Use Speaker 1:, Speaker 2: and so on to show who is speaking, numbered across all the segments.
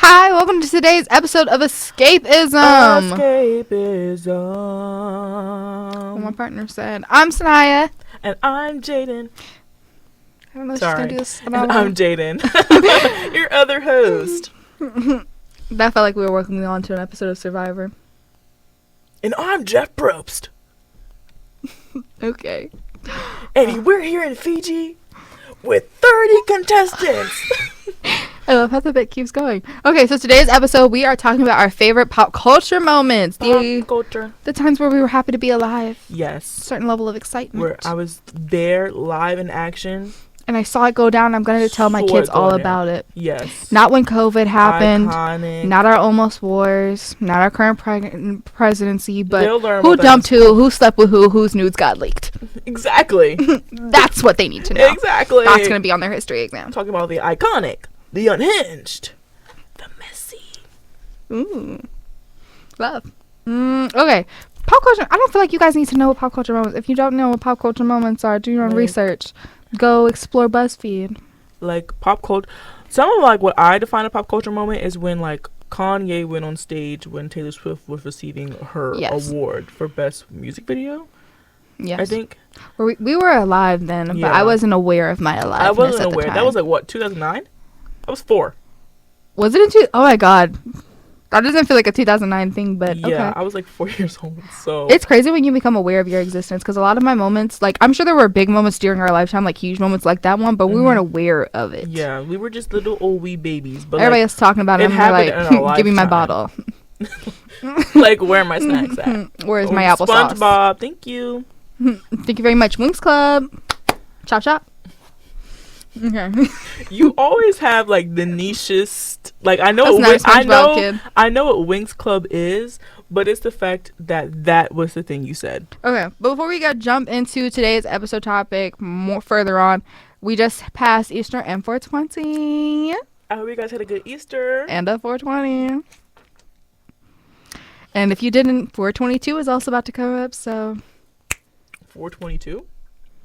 Speaker 1: Hi, welcome to today's episode of Escapism.
Speaker 2: Escapism.
Speaker 1: What my partner said. I'm Sanaya.
Speaker 2: And I'm Jaden.
Speaker 1: I don't know if
Speaker 2: Sorry.
Speaker 1: she's going to do this.
Speaker 2: And I'm Jaden. Your other host.
Speaker 1: That felt like we were working on to an episode of Survivor.
Speaker 2: And I'm Jeff Probst.
Speaker 1: Okay.
Speaker 2: And we're here in Fiji with 30 contestants.
Speaker 1: I love how the bit keeps going. Okay, so today's episode, we are talking about our favorite pop culture moments.
Speaker 2: Pop culture.
Speaker 1: The times where we were happy to be alive.
Speaker 2: Yes.
Speaker 1: A certain level of excitement.
Speaker 2: Where I was there, live in action.
Speaker 1: And I saw it go down. I'm going to tell my kids all about it.
Speaker 2: Yes.
Speaker 1: Not when COVID happened.
Speaker 2: Iconic.
Speaker 1: Not our almost wars. Not our current presidency. But
Speaker 2: who
Speaker 1: dumped who slept with whose nudes got leaked.
Speaker 2: Exactly.
Speaker 1: That's what they need to know.
Speaker 2: Exactly.
Speaker 1: That's going to be on their history exam.
Speaker 2: I'm talking about the iconic, the unhinged, the messy.
Speaker 1: Ooh. Love. Okay. Pop culture. I don't feel like you guys need to know what pop culture moments. If you don't know what pop culture moments are, do your own research. Go explore BuzzFeed.
Speaker 2: Like pop culture. Some of like what I define a pop culture moment is when like Kanye went on stage when Taylor Swift was receiving her award for best music video.
Speaker 1: Yes.
Speaker 2: I think.
Speaker 1: We were alive then, but I wasn't aware of my aliveness.
Speaker 2: I wasn't
Speaker 1: at
Speaker 2: aware.
Speaker 1: The time.
Speaker 2: That was like what, 2009? I was 4.
Speaker 1: Was it in oh my god. That doesn't feel like a 2009 thing, but
Speaker 2: yeah,
Speaker 1: okay.
Speaker 2: I was like 4 years old, so.
Speaker 1: It's crazy when you become aware of your existence, because a lot of my moments, like, I'm sure there were big moments during our lifetime, like huge moments like that one, but we weren't aware of it.
Speaker 2: Yeah, we were just little old wee babies. But
Speaker 1: everybody was talking about it, and they're like, give me my bottle.
Speaker 2: Like, where are my snacks at?
Speaker 1: Where's my applesauce?
Speaker 2: SpongeBob, thank you.
Speaker 1: Thank you very much, Winx Club. Chop chop. Okay.
Speaker 2: You always have like the nichest. Like I know, I know what Winx Club is, but it's the fact that was the thing you said.
Speaker 1: Okay, but before we jump into today's episode topic, more further on, we just passed Easter and 420.
Speaker 2: I hope you guys had a good Easter
Speaker 1: and a 420. And if you didn't, 422 is also about to come up. So
Speaker 2: 422,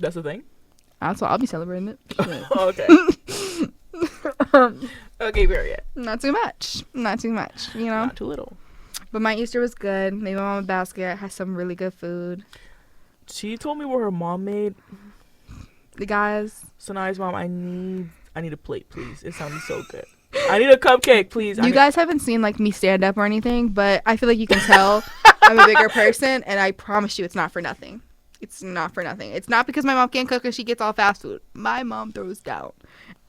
Speaker 2: that's the thing.
Speaker 1: That's what I'll be celebrating it.
Speaker 2: Okay. Okay, very yet.
Speaker 1: Not too much, you know.
Speaker 2: Not too little.
Speaker 1: But my Easter was good. Made my mom a basket. Had some really good food.
Speaker 2: She told me what her mom made.
Speaker 1: The guys.
Speaker 2: Sanaya's mom, I need a plate, please. It sounded so good. I need a cupcake, please.
Speaker 1: You guys haven't seen like me stand up or anything, but I feel like you can tell I'm a bigger person, and I promise you, it's not for nothing. It's not for nothing. It's not because my mom can't cook and she gets all fast food. My mom throws down.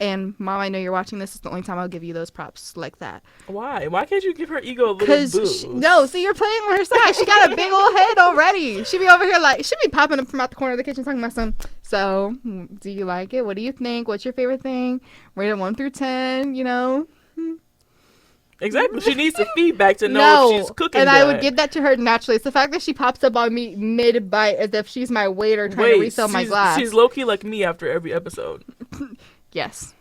Speaker 1: And Mom, I know you're watching this. It's the only time I'll give you those props like that.
Speaker 2: Why? Why can't you give her ego a little boost?
Speaker 1: No, see, you're playing on her side. She got a big old head already. She be over here like, she be popping up from out the corner of the kitchen talking about some. So, do you like it? What do you think? What's your favorite thing? Rate it 1 through 10, you know?
Speaker 2: Exactly. She needs the feedback to know if she's cooking
Speaker 1: and
Speaker 2: good.
Speaker 1: I would give that to her naturally. It's the fact that she pops up on me mid-bite as if she's my waiter trying to refill my glass.
Speaker 2: She's low-key like me after every episode.
Speaker 1: Yes.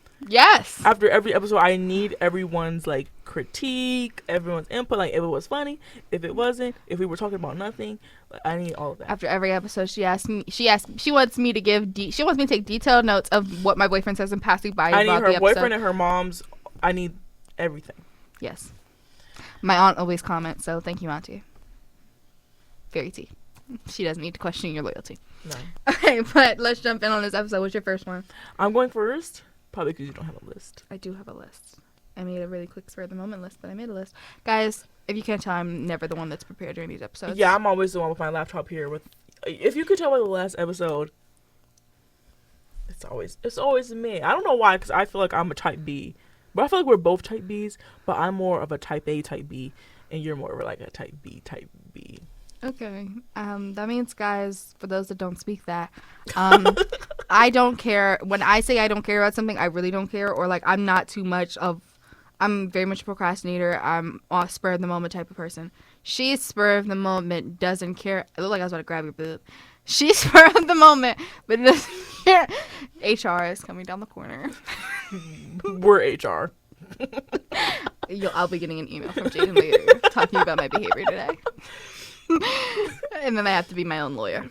Speaker 2: After every episode, I need everyone's, like, critique, everyone's input. Like, if it was funny, if it wasn't, if we were talking about nothing. Like, I need all of that.
Speaker 1: After every episode, she wants me to take detailed notes of what my boyfriend says in passing by about the episode.
Speaker 2: I need her boyfriend and her mom's. I need everything.
Speaker 1: Yes. My aunt always comments, so thank you, Auntie. Very tea. She doesn't need to question your loyalty.
Speaker 2: No.
Speaker 1: Okay, but let's jump in on this episode. What's your first one?
Speaker 2: I'm going first, probably because you don't have a list.
Speaker 1: I do have a list. I made a really quick spur of the moment list, but I made a list. Guys, if you can't tell, I'm never the one that's prepared during these episodes.
Speaker 2: Yeah, I'm always the one with my laptop here. If you could tell by the last episode, it's always me. I don't know why, because I feel like I'm a type B. But I feel like we're both type Bs, but I'm more of a type A, type B, and you're more of like a type B, type B.
Speaker 1: Okay. That means, guys, for those that don't speak that, I don't care. When I say I don't care about something, I really don't care. Or, like, I'm very much a procrastinator. I'm a spur of the moment type of person. She's spur of the moment, doesn't care. I look like I was about to grab your boob. She's spur of the moment, but doesn't care. HR is coming down the corner.
Speaker 2: We're HR.
Speaker 1: I'll be getting an email from Jaden later talking about my behavior today. And then I have to be my own lawyer.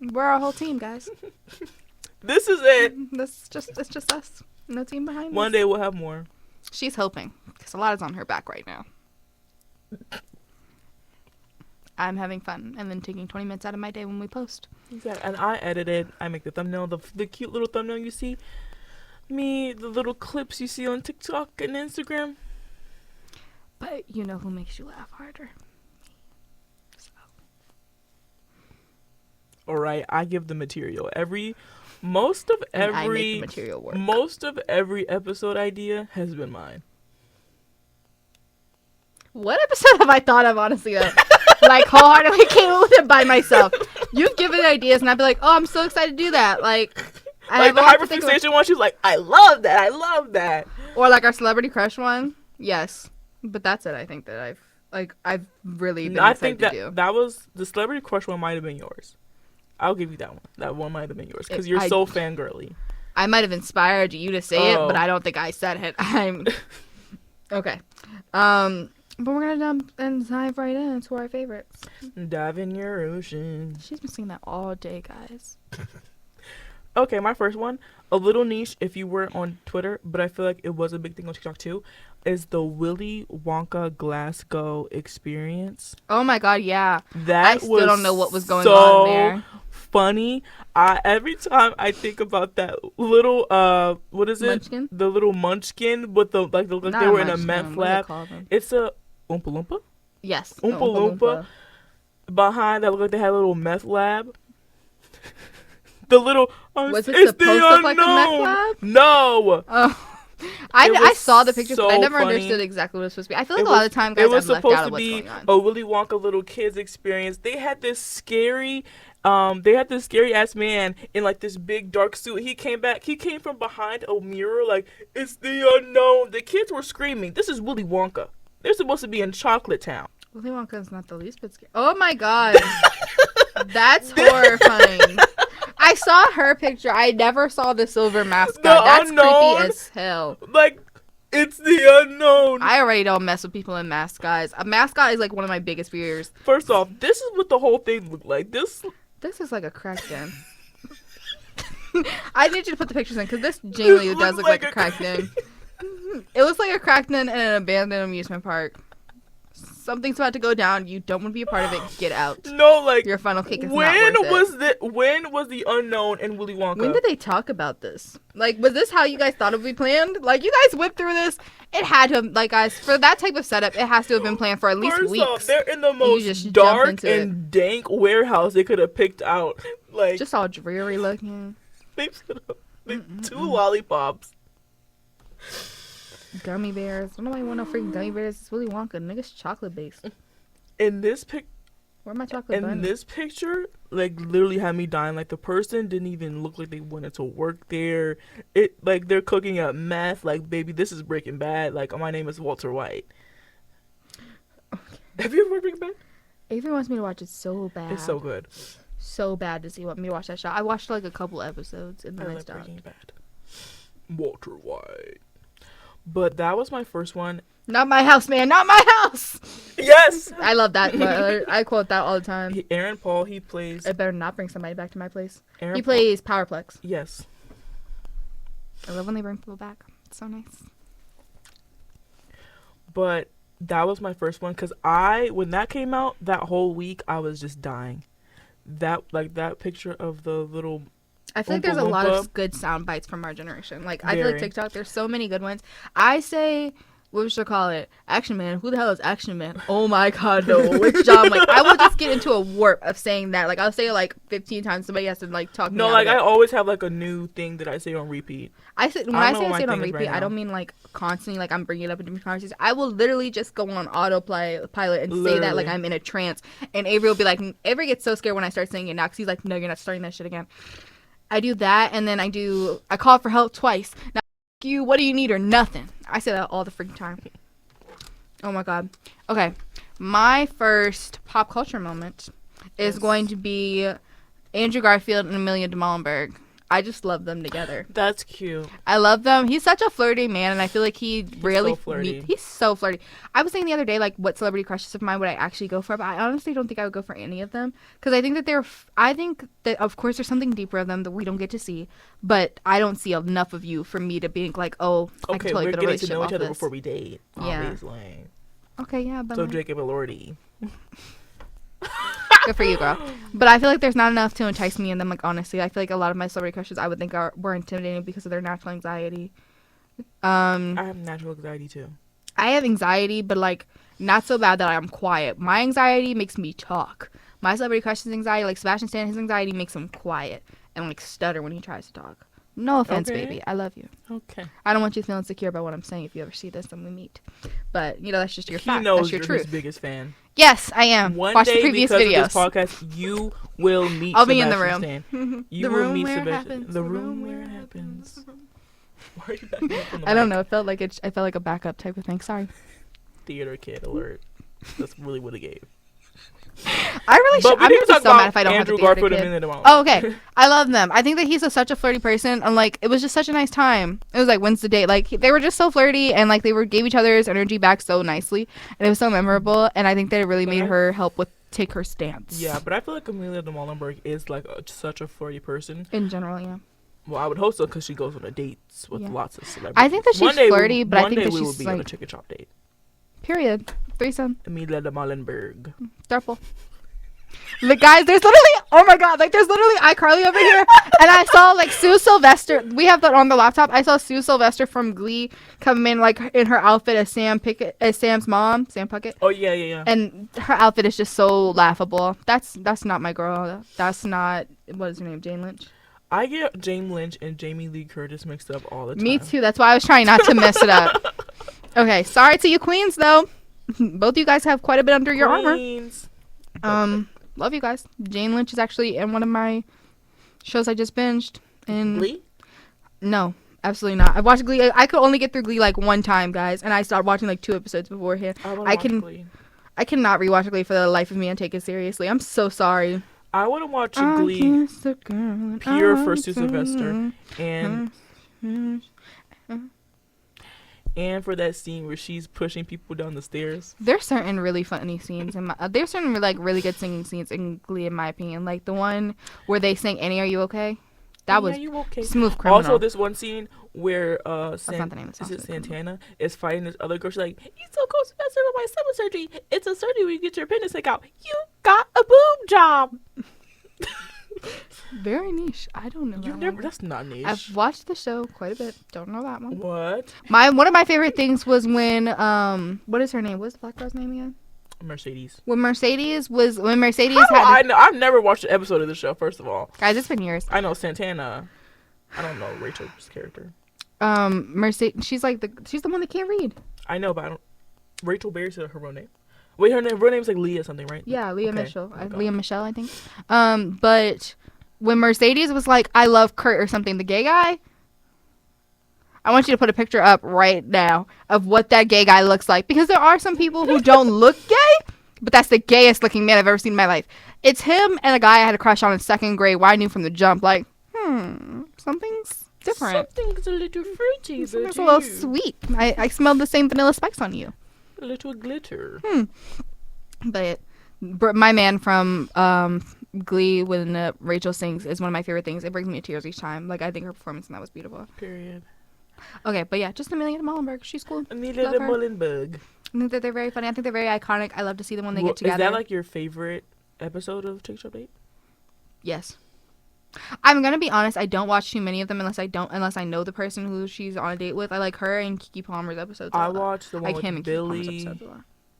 Speaker 1: We're our whole team, guys.
Speaker 2: This is it.
Speaker 1: It's just us. No team behind us.
Speaker 2: One day we'll have more.
Speaker 1: She's hoping, because a lot is on her back right now. I'm having fun and then taking 20 minutes out of my day when we post.
Speaker 2: Exactly. And I edit it. I make the thumbnail, the cute little thumbnail you see. Me, the little clips you see on TikTok and Instagram.
Speaker 1: But you know who makes you laugh harder? So.
Speaker 2: All right, I give the material. Most of every episode idea has been mine.
Speaker 1: What episode have I thought of, honestly, that like wholeheartedly came up with it by myself? You've given ideas, and I'd be like, "Oh, I'm so excited to do that!" Like
Speaker 2: the hyperfixation one, she's like, "I love that."
Speaker 1: Or like our celebrity crush one, yes. But that's it. I think that I've really been excited to do.
Speaker 2: That was the celebrity crush one. Might have been yours. I'll give you that one. That one might have been yours because you're so fangirly.
Speaker 1: I might have inspired you to say it, but I don't think I said it. I'm okay. But we're gonna dive right into our favorites.
Speaker 2: Dive in your ocean.
Speaker 1: She's been singing that all day, guys.
Speaker 2: Okay, my first one, a little niche if you were on Twitter, but I feel like it was a big thing on TikTok too, is the Willy Wonka Glasgow experience.
Speaker 1: Oh my god, yeah.
Speaker 2: I
Speaker 1: still don't know what was going on there.
Speaker 2: Funny. Every time I think about that little what is it?
Speaker 1: Munchkin?
Speaker 2: The little munchkin with the like they were in a meth lab. It's a Oompa Loompa?
Speaker 1: Yes.
Speaker 2: Oompa Loompa. Behind that looked like they had a little meth lab. The little
Speaker 1: was it supposed to look like a meth lab?
Speaker 2: No.
Speaker 1: Oh. I saw the pictures, but I never understood exactly what it was supposed to be. I feel like a lot of the time guys have left out of what's going on.
Speaker 2: A Willy Wonka little kids experience. They had this scary ass man in like this big dark suit. He came from behind a mirror like, it's the unknown. The kids were screaming, this is Willy Wonka. They're supposed to be in Chocolate Town.
Speaker 1: Willy Wonka is not the least bit scary. Oh my god. That's horrifying. I saw her picture. I never saw the silver mascot. That's
Speaker 2: unknown,
Speaker 1: creepy as hell.
Speaker 2: Like, it's the unknown.
Speaker 1: I already don't mess with people in mascots. A mascot is like one of my biggest fears.
Speaker 2: First off, this is what the whole thing looked like. This
Speaker 1: is like a crack den. I need you to put the pictures in because this genuinely does look like a crack den. It looks like a crack den in an abandoned amusement park. Something's about to go down. You don't want to be a part of it. Get out.
Speaker 2: No, like
Speaker 1: your funnel cake is not worth it.
Speaker 2: When was the unknown in Willy Wonka?
Speaker 1: When did they talk about this? Like, was this how you guys thought it would be planned? Like, you guys whipped through this. It had to, like, guys, for that type of setup, it has to have been planned for at least weeks. First off,
Speaker 2: they're in the most dark and dank warehouse they could have picked out. Like,
Speaker 1: just all dreary looking.
Speaker 2: They put up two lollipops.
Speaker 1: Gummy bears. Nobody want no freaking gummy bears. It's Willy Wonka. Nigga's chocolate based.
Speaker 2: In this
Speaker 1: where my chocolate bunny?
Speaker 2: In this picture, like, literally had me dying. Like, the person didn't even look like they wanted to work there. It, like, they're cooking up meth. Like, baby, this is Breaking Bad. Like, my name is Walter White. Okay. Have you ever watched Breaking Bad?
Speaker 1: Avery wants me to watch it so bad.
Speaker 2: It's so good.
Speaker 1: So bad to see. Want me to watch that show. I watched like a couple episodes and then I stopped.
Speaker 2: Breaking Bad. Walter White. But that was my first one.
Speaker 1: Not my house, man. Not my house.
Speaker 2: Yes.
Speaker 1: I love that. I quote that all the time.
Speaker 2: Aaron Paul, he plays.
Speaker 1: I better not bring somebody back to my place. He plays Powerplex.
Speaker 2: Yes.
Speaker 1: I love when they bring people back. It's so nice.
Speaker 2: But that was my first one because when that came out, that whole week, I was just dying. That picture of the little.
Speaker 1: I feel like there's a lot of good sound bites from our generation. Like, I feel like TikTok, there's so many good ones. I say, what should I call it? Action Man. Who the hell is Action Man? Oh my god, no. Which John? Like, I will just get into a warp of saying that. Like, I'll say it like 15 times. Somebody has to like talk me out of it.
Speaker 2: I always have like a new thing that I say on repeat.
Speaker 1: When I say it on repeat, I don't mean like constantly like I'm bringing it up in different conversations. I will literally just go on autopilot and say that like I'm in a trance. And Avery will be like, Avery gets so scared when I start saying it now because he's like, no, you're not starting that shit again. I do that, and then I call for help twice. Now, you, what do you need or nothing? I say that all the freaking time. Oh my god. Okay, my first pop culture moment is going to be Andrew Garfield and Amelia de Molenberg. I just love them together.
Speaker 2: That's cute.
Speaker 1: I love them. He's such a flirty man, and I feel like he's
Speaker 2: so flirty.
Speaker 1: He's so flirty. I was thinking the other day, like, what celebrity crushes of mine would I actually go for? But I honestly don't think I would go for any of them, because I think that of course there's something deeper of them that we don't get to see, but I don't see enough of you for me to be like, oh, I can totally
Speaker 2: we're
Speaker 1: build a
Speaker 2: getting
Speaker 1: relationship
Speaker 2: to know
Speaker 1: off
Speaker 2: each other
Speaker 1: this.
Speaker 2: before we date.
Speaker 1: Yeah.
Speaker 2: Obviously.
Speaker 1: Okay, yeah, but
Speaker 2: So Jacob and Lordy.
Speaker 1: good for you, girl. But I feel like there's not enough to entice me in them. Like, honestly, I feel like a lot of my celebrity crushes I would think were intimidating because of their natural anxiety.
Speaker 2: I have natural anxiety too.
Speaker 1: I have anxiety, but like not so bad that I'm quiet. My anxiety makes me talk. My celebrity crushes anxiety, like Sebastian Stan, his anxiety makes him quiet and like stutter when he tries to talk. No offense, baby. I love you.
Speaker 2: Okay.
Speaker 1: I don't want you to feel insecure about what I'm saying if you ever see this and we meet. But, you know, that's just your fact.
Speaker 2: He knows
Speaker 1: that's your
Speaker 2: you're
Speaker 1: truth.
Speaker 2: his biggest fan.
Speaker 1: Yes, I am.
Speaker 2: One
Speaker 1: Watch
Speaker 2: day,
Speaker 1: the previous
Speaker 2: because
Speaker 1: videos.
Speaker 2: of this podcast, you will meet
Speaker 1: I'll
Speaker 2: Sebastian
Speaker 1: be in the room.
Speaker 2: Stan. You
Speaker 1: The
Speaker 2: will
Speaker 1: room
Speaker 2: meet
Speaker 1: where it
Speaker 2: Sebastian.
Speaker 1: happens.
Speaker 2: The room where it happens. Why are you backing up from the
Speaker 1: I don't
Speaker 2: mic?
Speaker 1: know. It felt like a backup type of thing. Sorry.
Speaker 2: Theater kid alert. That's really what it gave.
Speaker 1: I really should. I'm
Speaker 2: need
Speaker 1: gonna
Speaker 2: to
Speaker 1: be
Speaker 2: talk
Speaker 1: so mad
Speaker 2: about
Speaker 1: if I don't
Speaker 2: Andrew
Speaker 1: have the theater
Speaker 2: Garfield
Speaker 1: kid.
Speaker 2: a minute tomorrow.
Speaker 1: Oh, okay. I love them. I think that he's such a flirty person, and like it was just such a nice time. It was like, when's the date? Like they were just so flirty, and like they gave each other's energy back so nicely, and it was so memorable. And I think that it really made her help take her stance.
Speaker 2: Yeah, but I feel like Amelia de Molenberg is like such a flirty person.
Speaker 1: In general, yeah.
Speaker 2: Well, I would hope so because she goes on dates with lots of celebrities.
Speaker 1: I think that she's flirty, but I think that
Speaker 2: we will
Speaker 1: she's
Speaker 2: be on a
Speaker 1: like
Speaker 2: chicken chop date.
Speaker 1: period. Threesome.
Speaker 2: Amelia de Molenberg.
Speaker 1: Thruple. But guys, there's literally, oh my god, like there's literally iCarly over here, and I saw like Sue Sylvester. We have that on the laptop. I saw Sue Sylvester from Glee come in like in her outfit as Sam's mom, Sam Puckett.
Speaker 2: Oh yeah.
Speaker 1: And her outfit is just so laughable. That's not my girl. That's not, what is her name, Jane Lynch.
Speaker 2: I get Jane Lynch and Jamie Lee Curtis mixed up all the time.
Speaker 1: Me too. That's why I was trying not to mess it up. Okay, sorry to you queens though. Both of you guys have quite a bit under your armor. Love you guys. Jane Lynch is actually in one of my shows I just binged.
Speaker 2: Glee?
Speaker 1: No, absolutely not. I watched Glee. I could only get through Glee like one time, guys, and I started watching like 2 episodes beforehand. I cannot rewatch Glee for the life of me and take it seriously. I'm so sorry.
Speaker 2: I want to watch Glee pure for Sue Sylvester and for that scene where she's pushing people down the stairs.
Speaker 1: There's certain really funny scenes there's certain like really good singing scenes in Glee, in my opinion. Like the one where they sang "Annie, Are You Okay?" That was smooth criminal.
Speaker 2: Also, this one scene where
Speaker 1: that's not the name of the song,
Speaker 2: Santana is fighting this other girl. She's like, "You so close to messing with my stomach surgery. It's a surgery where you get your appendix taken out. You got a boob job."
Speaker 1: Very niche. I don't know.
Speaker 2: That's not niche.
Speaker 1: I've watched the show quite a bit. Don't know that one.
Speaker 2: What?
Speaker 1: One of my favorite things was when what is her name? What's the black girl's name again?
Speaker 2: Mercedes.
Speaker 1: When Mercedes
Speaker 2: I've never watched an episode of the show. First of all,
Speaker 1: guys, it's been years.
Speaker 2: I know Santana. I don't know Rachel's character.
Speaker 1: Mercedes. She's the one that can't read.
Speaker 2: I know, but I don't. Rachel Berry's her real name. Wait, her name's like Leah something, right?
Speaker 1: Yeah, Leah Michelle. Leah Michelle, I think. But when Mercedes was like, "I love Kurt" or something, the gay guy. I want you to put a picture up right now of what that gay guy looks like, because there are some people who don't look gay, but that's the gayest looking man I've ever seen in my life. It's him and a guy I had a crush on in 2nd grade. Why I knew from the jump, like, something's different.
Speaker 2: Something's a little fruity.
Speaker 1: Something's a little sweet. I smelled the same vanilla spikes on you.
Speaker 2: A little glitter.
Speaker 1: But my man from Glee, when Rachel sings, is one of my favorite things. It brings me to tears each time. Like, I think her performance in that was beautiful.
Speaker 2: Period.
Speaker 1: Okay, but yeah, just Amelia de Molenberg. She's cool.
Speaker 2: Amelia de Molenberg.
Speaker 1: I think that they're very funny. I think they're very iconic. I love to see them when they get together.
Speaker 2: Is that like your favorite episode of Chick Shop 8?
Speaker 1: Yes. I'm gonna be honest. I don't watch too many of them unless I know the person who she's on a date with. I like her and Kiki Palmer's episodes.
Speaker 2: I watched the one with Billy,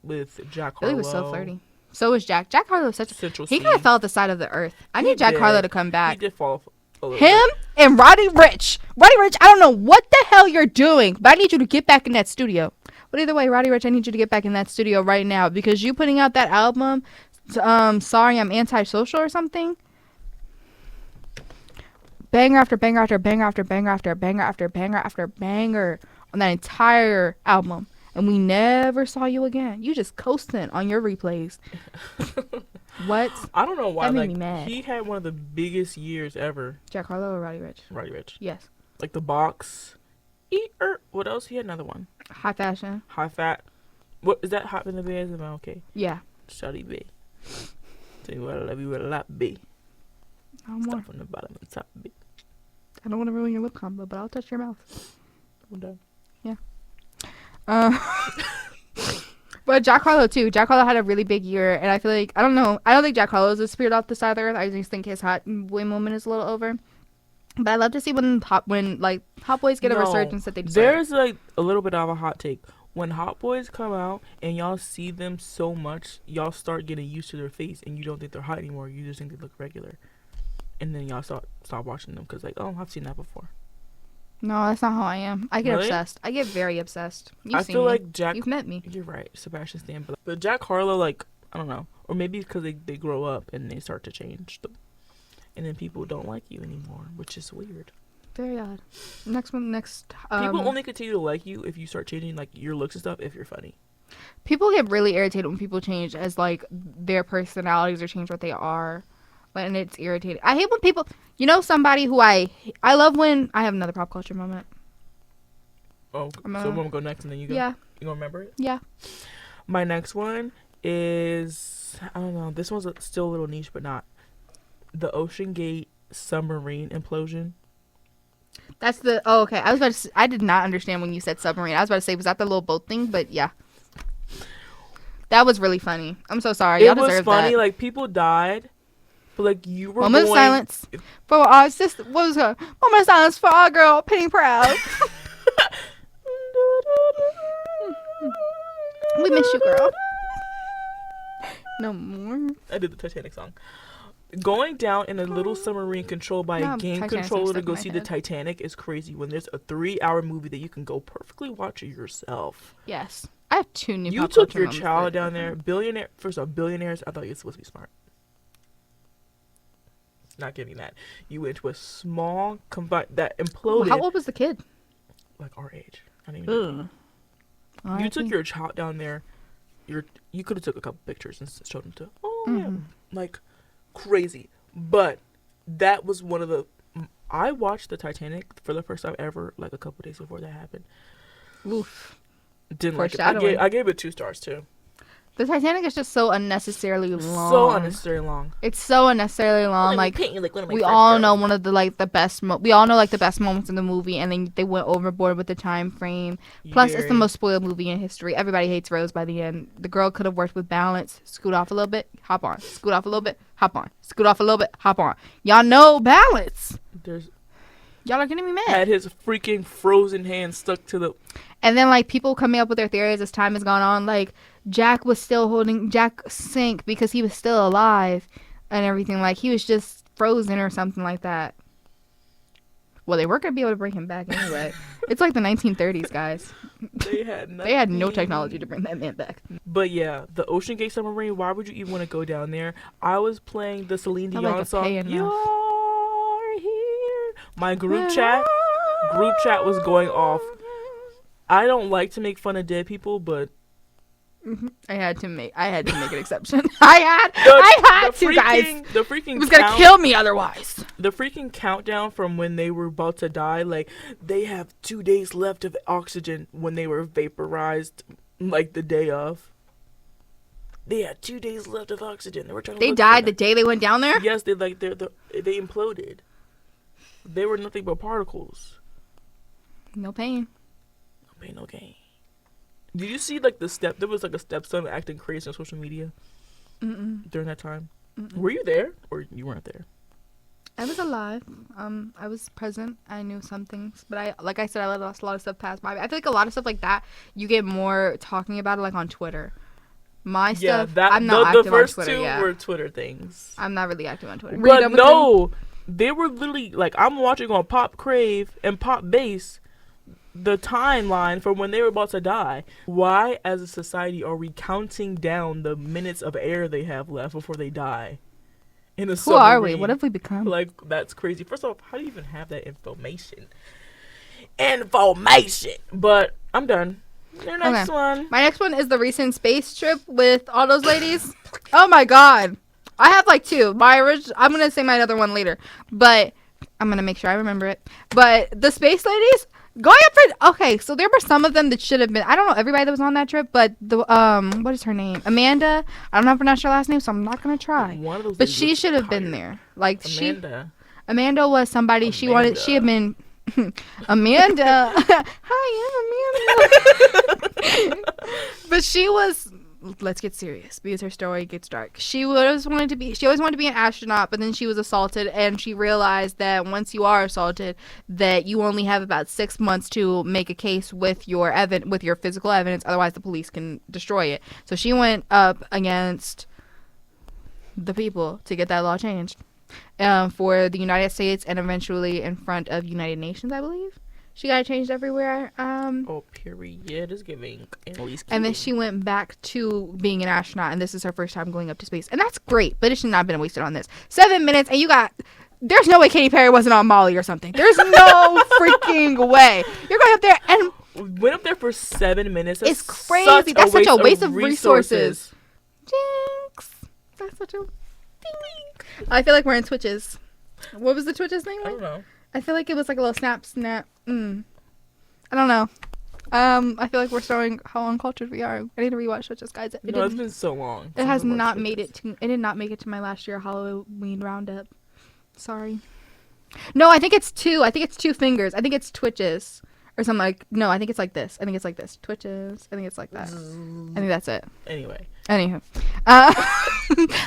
Speaker 2: with Jack Harlow.
Speaker 1: Billy was so flirty. So was Jack. Jack Harlow was he kind of fell off the side of the earth. I need Jack Harlow to come back.
Speaker 2: He did fall off a little
Speaker 1: bit. And Roddy Ricch. Roddy Ricch, I don't know what the hell you're doing, but I need you to get back in that studio. But either way, Roddy Ricch, I need you to get back in that studio right now, because you putting out that album, Sorry I'm Antisocial or something. Banger after banger after banger after banger after banger after banger after banger on that entire album. And we never saw you again. You just coasting on your replays. What?
Speaker 2: I don't know why.
Speaker 1: That made
Speaker 2: Like
Speaker 1: me mad.
Speaker 2: he had one of the biggest years ever.
Speaker 1: Jack Harlow or Roddy Ricch?
Speaker 2: Roddy Ricch.
Speaker 1: Yes.
Speaker 2: Like the box. What else? He had another one.
Speaker 1: High fashion.
Speaker 2: High fat. What is that? Hot in the bed? Am I okay?
Speaker 1: Yeah.
Speaker 2: Shawty B. Tell you what, I love you a lot, B.
Speaker 1: No more.
Speaker 2: Start from the bottom and top, B.
Speaker 1: I don't want to ruin your lip combo, but I'll touch your mouth.
Speaker 2: I'm done.
Speaker 1: Yeah. But Jack Harlow too. Jack Harlow had a really big year, and I feel like I don't think Jack Harlow is a spirit off the side of the earth. I just think his hot boy moment is a little over. But I love to see when hot boys get a resurgence that they deserve.
Speaker 2: There's like a little bit of a hot take. When hot boys come out and y'all see them so much, y'all start getting used to their face, and you don't think they're hot anymore. You just think they look regular, and then y'all stop watching them because like, oh, I've seen that before.
Speaker 1: No, that's not how I am. I get
Speaker 2: Really?
Speaker 1: obsessed. I get very obsessed.
Speaker 2: I feel like
Speaker 1: You've met me.
Speaker 2: You're right, Sebastian Stan. But Jack Harlow, like, I don't know, or maybe because they grow up and they start to change them, and then people don't like you anymore, which is weird.
Speaker 1: Very odd. Next.
Speaker 2: People only continue to like you if you start changing like your looks and stuff. If you're funny,
Speaker 1: people get really irritated when people change as like their personalities or change what they are, and it's irritating. I hate when people, somebody who I love when I have another pop culture moment.
Speaker 2: Oh, so I'm gonna go next and then you go.
Speaker 1: Yeah.
Speaker 2: You gonna remember it?
Speaker 1: Yeah.
Speaker 2: My next one is, I don't know. This one's still a little niche, but not. The Ocean Gate submarine implosion.
Speaker 1: That's the. Okay. I did not understand when you said submarine. I was about to say, was that the little boat thing? But yeah. That was really funny. I'm so sorry. Y'all deserve that.
Speaker 2: It was funny. Like, people died, but like you were
Speaker 1: Moment of silence for our sister. What was her? Moment of silence for our girl, Penny Proud. We miss you, girl. No more.
Speaker 2: I did the Titanic song. Going down in a little submarine controlled by a game controller to go see the Titanic is crazy when there's a 3-hour movie that you can go perfectly watch it yourself.
Speaker 1: Yes. I have 2 new
Speaker 2: You took your child down there. Billionaire. First off, billionaires, I thought you were supposed to be smart. Not giving that. You went to a small that imploded.
Speaker 1: Well, how old was the kid?
Speaker 2: Like our age. I don't even know. You took your child down there. You could have took a couple pictures and showed them to. Oh yeah, like crazy. But that was one of the. I watched the Titanic for the first time ever, like a couple days before that happened.
Speaker 1: Oof.
Speaker 2: Didn't like it. I gave it 2 stars too.
Speaker 1: The Titanic is just so unnecessarily long.
Speaker 2: So unnecessarily long.
Speaker 1: It's so unnecessarily long.
Speaker 2: Like
Speaker 1: we all know one of the the best. We all know the best moments in the movie, and then they went overboard with the time frame. Plus, it's the most spoiled movie in history. Everybody hates Rose by the end. The girl could have worked with balance. Scoot off a little bit, hop on. Scoot off a little bit, hop on. Scoot off a little bit, hop on. Y'all know balance. Y'all are getting me mad.
Speaker 2: Had his freaking frozen hand stuck to the.
Speaker 1: And then people coming up with their theories as time has gone on, like Jack sank because he was still alive and everything. Like he was just frozen or something like that. Well, they weren't gonna be able to bring him back anyway. It's like the 1930s, guys.
Speaker 2: They had
Speaker 1: no technology to bring that man back.
Speaker 2: But yeah, the Ocean Gate submarine. Why would you even want to go down there? I was playing the Celine Dion song. You're here. My group chat was going off. I don't like to make fun of dead people, but
Speaker 1: I had to make an exception. I had to, guys.
Speaker 2: The freaking
Speaker 1: it was gonna kill me otherwise.
Speaker 2: The freaking countdown from when they were about to die, like they have 2 days left of oxygen when they were vaporized, like the day of. They had 2 days left of oxygen. They
Speaker 1: died the day they went down there.
Speaker 2: Yes, they imploded. They were nothing but particles.
Speaker 1: No pain.
Speaker 2: No gain. Did you see there was a stepson acting crazy on social media during that time? Were you there or you weren't there?
Speaker 1: I was alive. I was present. I knew some things, but I let a lot of stuff pass by. I feel like a lot of stuff like that you get more talking about it on Twitter. I'm not active on Twitter. The first 2
Speaker 2: were Twitter things.
Speaker 1: I'm not really active on Twitter.
Speaker 2: But no, they were literally I'm watching on Pop Crave and Pop Base the timeline for when they were about to die. Why, as a society, are we counting down the minutes of air they have left before they die? Who
Speaker 1: are we? What have we become?
Speaker 2: That's crazy. First off, how do you even have that information? But I'm done. Your next one.
Speaker 1: My next one is the recent space trip with all those ladies. Oh my god. I have like two. My original. I'm gonna say my other one later, but I'm gonna make sure I remember it. But the Space Ladies going up for. Okay, so there were some of them that should have been. I don't know everybody that was on that trip, but the what is her name? Amanda. I don't know how to pronounce her last name, so I'm not gonna try.
Speaker 2: One of those
Speaker 1: but she should have been there. Like
Speaker 2: Amanda.
Speaker 1: Amanda was somebody.
Speaker 2: Amanda.
Speaker 1: She had been. Amanda. Hi, I'm Amanda. But she was. Let's get serious because her story gets dark. She always wanted to be an astronaut, but then she was assaulted, and she realized that once you are assaulted, that you only have about 6 months to make a case with your physical evidence. Otherwise, the police can destroy it. So she went up against the people to get that law changed for the United States, and eventually in front of United Nations, I believe. She got it changed everywhere.
Speaker 2: Period is giving.
Speaker 1: And then she went back to being an astronaut, and this is her first time going up to space. And that's great, but it should not have been wasted on this. 7 minutes, and there's no way Katy Perry wasn't on Molly or something. There's no freaking way. You're going up there and...
Speaker 2: Went up there for 7 minutes.
Speaker 1: It's crazy. That's such a waste of resources. Jinx. That's such a... I feel like we're in Twitches. What was the Twitches name?
Speaker 2: I don't know.
Speaker 1: I feel like it was like a little snap. I don't know. I feel like we're showing how uncultured we are. I need to rewatch Twitches, guys.
Speaker 2: It's been so long.
Speaker 1: It has not made it to. It did not make it to my last year Halloween roundup. Sorry. No, I think it's two. I think it's two fingers. I think it's Twitches or something like. No, I think it's like this. I think it's like this. Twitches. I think it's like that. I think that's it. Anywho.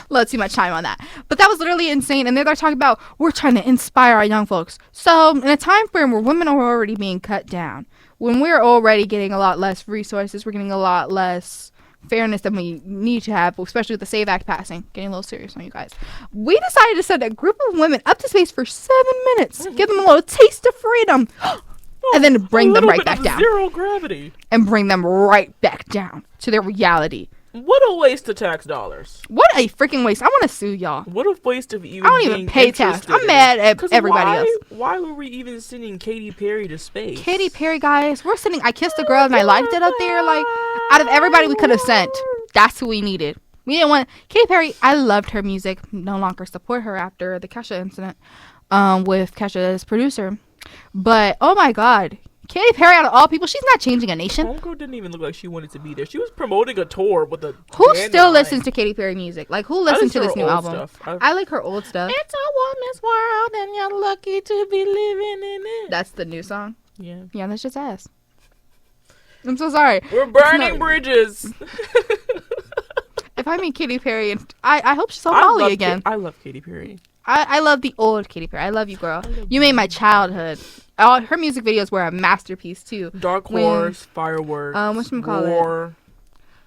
Speaker 1: Let's too much time on that. But that was literally insane. And they're talking about we're trying to inspire our young folks. So in a time frame where women are already being cut down, when we're already getting a lot less resources, we're getting a lot less fairness than we need to have, especially with the SAVE Act passing. Getting a little serious on you guys. We decided to send a group of women up to space for 7 minutes, give them a little taste of freedom, and then bring them right back down.
Speaker 2: Zero gravity.
Speaker 1: And bring them right back down to their reality.
Speaker 2: What a waste of tax dollars.
Speaker 1: What a freaking waste. I want to sue y'all.
Speaker 2: What a waste of even
Speaker 1: I don't even pay tax. I'm mad at everybody else.
Speaker 2: Why were we even sending Katy Perry to space?
Speaker 1: Katy Perry, guys. We're sending I Kissed a Girl and I Liked It up there. Like, out of everybody we could have sent, that's who we needed. We didn't want... Katy Perry, I loved her music. No longer support her after the Kesha incident with Kesha's producer. But, oh my God. Katy Perry, out of all people, she's not changing a nation.
Speaker 2: Homegirl didn't even look like she wanted to be there. She was promoting a tour with a...
Speaker 1: Who still listens to Katy Perry music? Like, who listens to this new album? I like her old stuff.
Speaker 2: It's a woman's world and you're lucky to be living in it.
Speaker 1: That's the new song?
Speaker 2: Yeah.
Speaker 1: Yeah, that's just ass. I'm so sorry.
Speaker 2: We're burning bridges.
Speaker 1: If I meet Katy Perry, and I hope she's on Molly again.
Speaker 2: I love Katy Perry.
Speaker 1: I love the old Katy Perry. I love you, girl. You made my childhood. Her music videos were a masterpiece too.
Speaker 2: Dark Horse, Fireworks,
Speaker 1: War.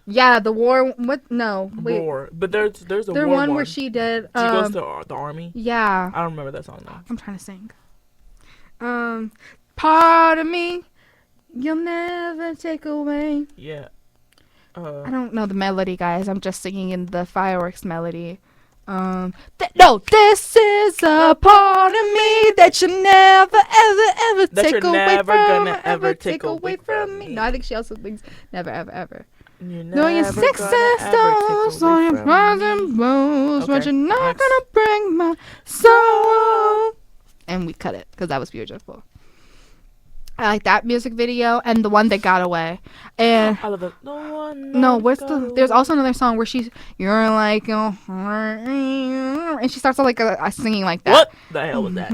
Speaker 1: Yeah, the War. What? No, wait.
Speaker 2: War. But there's a
Speaker 1: War
Speaker 2: one
Speaker 1: where she did.
Speaker 2: She goes to the army.
Speaker 1: Yeah.
Speaker 2: I don't remember that song though.
Speaker 1: I'm trying to sing. Part of me, you'll never take away.
Speaker 2: Yeah.
Speaker 1: I don't know the melody, guys. I'm just singing in the Fireworks melody. No, this is a part of me that you never, ever, take away from me. Ever take away from me. No, I think she also thinks never, ever. No, your six stones on your rising bones, but you're not gonna bring my soul. And we cut it because that was beautiful. I like that music video and the one that got away. And
Speaker 2: I love it.
Speaker 1: There's also another song where you're like, and she starts like a singing like that.
Speaker 2: What the hell was that?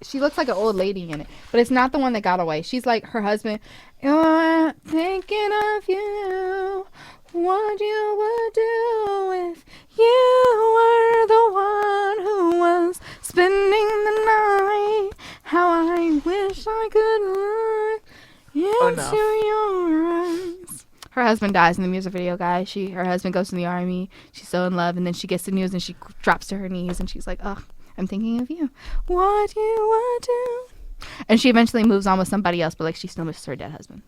Speaker 1: She looks like an old lady in it, but it's not the one that got away. She's like her husband. You're thinking of you, what you would do if you were the one who was spending the night. How I wish I could look into your eyes. Her husband dies in the music video, guys. Her husband goes to the army. She's so in love, and then she gets the news, and she drops to her knees, and she's like, "Oh, I'm thinking of you. What you would do." And she eventually moves on with somebody else, but like she still misses her dead husband.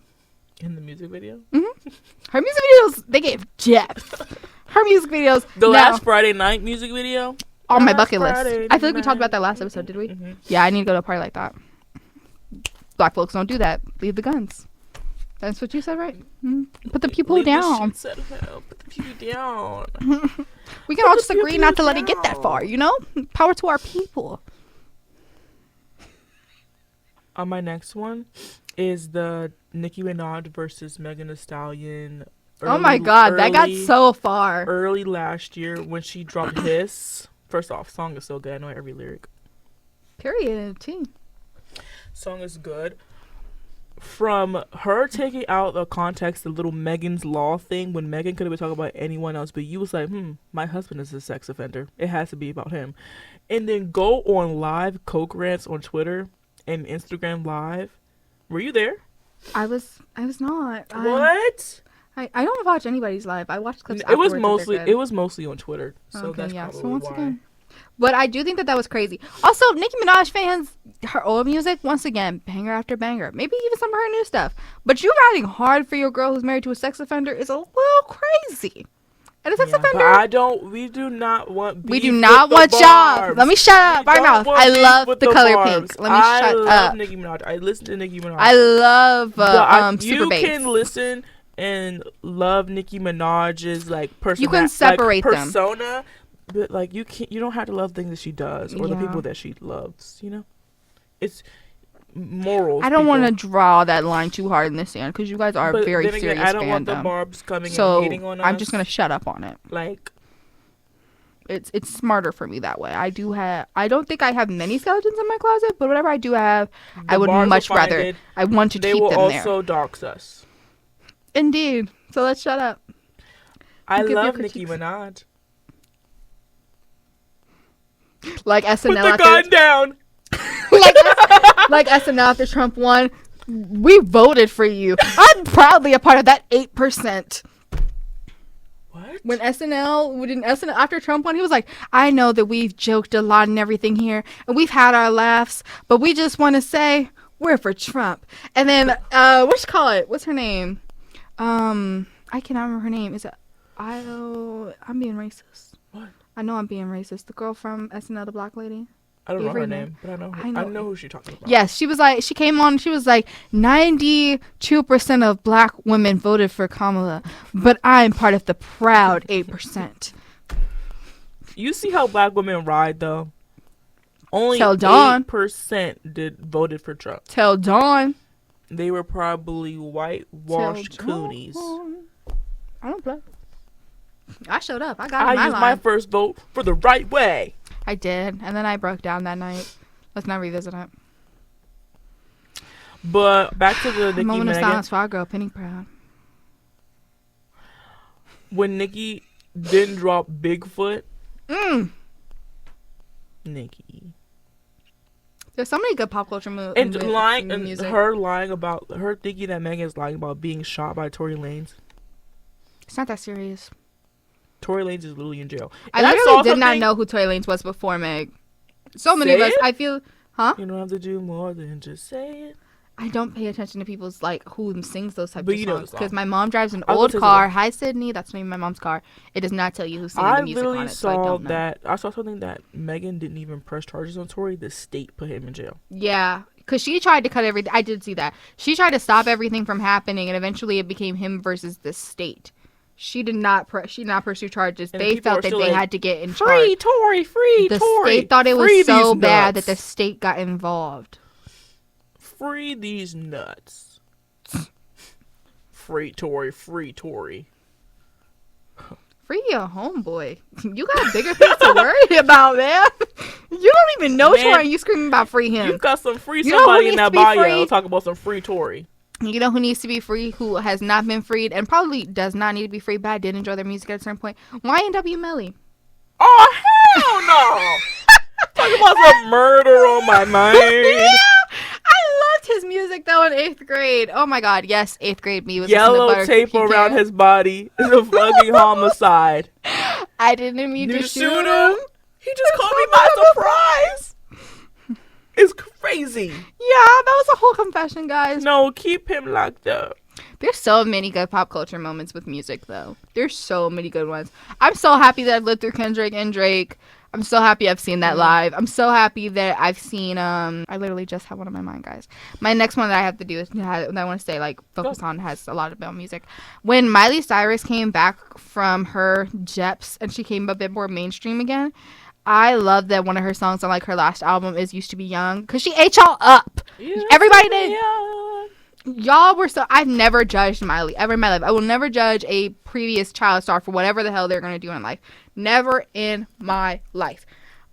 Speaker 2: In the music video?
Speaker 1: Mm-hmm. Her music videos, they gave depth. Her music videos.
Speaker 2: The last Friday night music video?
Speaker 1: On my bucket list. I feel like we talked about that last episode, did we? Mm-hmm. Yeah, I need to go to a party like that. Black folks don't do that. Leave the guns. That's what you said, right? Put the people
Speaker 2: Leave the
Speaker 1: down.
Speaker 2: shit said hell. Put the people down.
Speaker 1: We can all
Speaker 2: Put
Speaker 1: just
Speaker 2: the
Speaker 1: agree
Speaker 2: people
Speaker 1: not to let it get that
Speaker 2: down.
Speaker 1: far, you know? Power to our people.
Speaker 2: On my next one is the Nicki Minaj versus Megan Thee Stallion.
Speaker 1: Oh my god, that got so far.
Speaker 2: Early last year when she dropped Hiss. First off, song is so good. I know every lyric.
Speaker 1: Period. T.
Speaker 2: Song is good. From her taking out of context the little Megan's Law thing, when Megan could have been talking about anyone else, but you was like, my husband is a sex offender. It has to be about him. And then go on live Coke rants on Twitter and Instagram Live. Were you there?
Speaker 1: I was not.
Speaker 2: What?
Speaker 1: I don't watch anybody's live. I watch clips.
Speaker 2: It was
Speaker 1: afterwards if they're good.
Speaker 2: it was mostly on Twitter. So
Speaker 1: Okay,
Speaker 2: that's
Speaker 1: yeah.
Speaker 2: probably
Speaker 1: So once
Speaker 2: why.
Speaker 1: again, but I do think that was crazy. Also, Nicki Minaj fans, her old music, once again, banger after banger. Maybe even some of her new stuff. But you riding hard for your girl who's married to a sex offender is a little crazy. And a sex offender.
Speaker 2: But we do not want beef.
Speaker 1: We do not want y'all. Let me shut up my mouth. I love the color
Speaker 2: Barbs.
Speaker 1: pink. Let me shut
Speaker 2: I love
Speaker 1: up.
Speaker 2: Nicki Minaj. I listen to Nicki Minaj.
Speaker 1: I love Super
Speaker 2: You
Speaker 1: Bass.
Speaker 2: can listen and love Nicki Minaj's like
Speaker 1: You can separate
Speaker 2: like,
Speaker 1: them.
Speaker 2: persona, but like you don't have to love things that she does or the
Speaker 1: Yeah.
Speaker 2: people that she loves. You know, it's morals.
Speaker 1: I don't
Speaker 2: people.
Speaker 1: want to draw that line too hard in the sand because you guys are
Speaker 2: But
Speaker 1: very
Speaker 2: then again,
Speaker 1: serious
Speaker 2: I don't want the
Speaker 1: fandom.
Speaker 2: Barbs coming
Speaker 1: So
Speaker 2: and hating on us.
Speaker 1: I'm just gonna shut up on it.
Speaker 2: like.
Speaker 1: It's smarter for me that way. I don't think I have many skeletons in my closet, but whatever I do have, I would
Speaker 2: Barbs
Speaker 1: much
Speaker 2: will find
Speaker 1: rather.
Speaker 2: it.
Speaker 1: I want to
Speaker 2: They
Speaker 1: keep
Speaker 2: will
Speaker 1: them there.
Speaker 2: also dox us.
Speaker 1: Indeed. So let's shut up.
Speaker 2: I
Speaker 1: Give your
Speaker 2: love Nicki
Speaker 1: critiques.
Speaker 2: Minaj.
Speaker 1: Like
Speaker 2: Put
Speaker 1: SNL
Speaker 2: the
Speaker 1: after,
Speaker 2: gun down.
Speaker 1: like SNL after Trump won. We voted for you. I'm proudly a part of that 8%.
Speaker 2: What?
Speaker 1: When SNL after Trump won, he was like, I know that we've joked a lot and everything here, and we've had our laughs, but we just want to say we're for Trump. And then what's her name? I cannot remember her name. Is it I'm being racist.
Speaker 2: What?
Speaker 1: I know I'm being racist. The girl from SNL, the black lady.
Speaker 2: I don't know her
Speaker 1: Avery
Speaker 2: name, but I know who she's talking about.
Speaker 1: Yes, she came on, she was like, 92% of black women voted for Kamala, but I'm part of the proud 8%.
Speaker 2: You see how black women ride though? Only
Speaker 1: Tell Dawn.
Speaker 2: 8% voted for Trump.
Speaker 1: Tell Dawn.
Speaker 2: They were probably whitewashed
Speaker 1: Tell Dawn.
Speaker 2: coonies.
Speaker 1: I don't play. I showed up. I got in
Speaker 2: I used
Speaker 1: my
Speaker 2: my
Speaker 1: line.
Speaker 2: first vote for the right way.
Speaker 1: I did, and then I broke down that night. Let's not revisit it.
Speaker 2: But back to the
Speaker 1: A
Speaker 2: Nicki
Speaker 1: moment of
Speaker 2: Megan.
Speaker 1: silence for our girl, Penny Proud.
Speaker 2: When Nicki didn't drop Bigfoot, Nicki.
Speaker 1: There's so many good pop culture
Speaker 2: And lying and
Speaker 1: music.
Speaker 2: her thinking that Megan is lying about being shot by Tory Lanez.
Speaker 1: It's not that serious.
Speaker 2: Tory Lanez is literally in jail.
Speaker 1: I
Speaker 2: And
Speaker 1: literally
Speaker 2: saw
Speaker 1: did not
Speaker 2: something-
Speaker 1: know who Tory Lanez was before Meg. So many
Speaker 2: Say
Speaker 1: of us,
Speaker 2: it?
Speaker 1: I feel,
Speaker 2: You don't have to do more than just say it.
Speaker 1: I don't pay attention to people's, like, who sings those types
Speaker 2: But
Speaker 1: of
Speaker 2: you know the
Speaker 1: songs.
Speaker 2: song.
Speaker 1: Because my mom drives an
Speaker 2: I'll go
Speaker 1: old
Speaker 2: to
Speaker 1: car. Hi, Sydney. That's the name of my mom's car. It does not tell you who's singing the
Speaker 2: I
Speaker 1: music
Speaker 2: literally
Speaker 1: on it, so I
Speaker 2: saw
Speaker 1: don't know.
Speaker 2: that. I saw something that Megan didn't even press charges on Tory. The state put him in jail.
Speaker 1: Yeah, because she tried to cut everything. I did see that. She tried to stop everything from happening, and eventually it became him versus the state. She did not pursue charges.
Speaker 2: And
Speaker 1: They
Speaker 2: people
Speaker 1: felt
Speaker 2: are
Speaker 1: that
Speaker 2: still
Speaker 1: they
Speaker 2: like,
Speaker 1: had to get in
Speaker 2: Free
Speaker 1: charge.
Speaker 2: Tory, free
Speaker 1: The
Speaker 2: Tory.
Speaker 1: state thought it
Speaker 2: free
Speaker 1: was so
Speaker 2: these
Speaker 1: bad that
Speaker 2: nuts.
Speaker 1: the state got involved.
Speaker 2: Free these nuts. Free Tory, free Tory.
Speaker 1: Free your homeboy. You got bigger things to worry about, man. You don't even know
Speaker 2: Man,
Speaker 1: Tory and you screaming about free him.
Speaker 2: You got some free
Speaker 1: You know who
Speaker 2: somebody in
Speaker 1: needs
Speaker 2: that
Speaker 1: to be
Speaker 2: bio.
Speaker 1: free?
Speaker 2: Talk about some free Tory.
Speaker 1: You know who needs to be free, who has not been freed, and probably does not need to be free, but I did enjoy their music at a certain point? YNW Melly.
Speaker 2: Oh, hell no. Talk about some murder on my mind.
Speaker 1: Yeah, I loved his music though in 8th grade. Oh my god, yes, 8th grade me was listening to
Speaker 2: Yellow
Speaker 1: Butter
Speaker 2: tape
Speaker 1: Pecan.
Speaker 2: around his body is a fucking homicide.
Speaker 1: I didn't mean
Speaker 2: You
Speaker 1: to shoot
Speaker 2: shoot
Speaker 1: him.
Speaker 2: him? He just caught me by surprise. It's crazy.
Speaker 1: Yeah, that was a whole confession, guys.
Speaker 2: No, keep him locked up.
Speaker 1: There's so many good pop culture moments with music, though. There's so many good ones. I'm so happy that I've lived through Kendrick and Drake. I'm so happy I've seen that live. I'm so happy that I've seen I literally just have one on my mind, guys. My next one that I have to do is that I want to say like focus on has a lot about music. When Miley Cyrus came back from her Jeps and she came a bit more mainstream again, I love that one of her songs on like her last album is Used to Be Young, because she ate y'all up. Everybody did. Y'all were so... I've never judged Miley ever in my life. I will never judge a previous child star for whatever the hell they're going to do in life. Never in my life.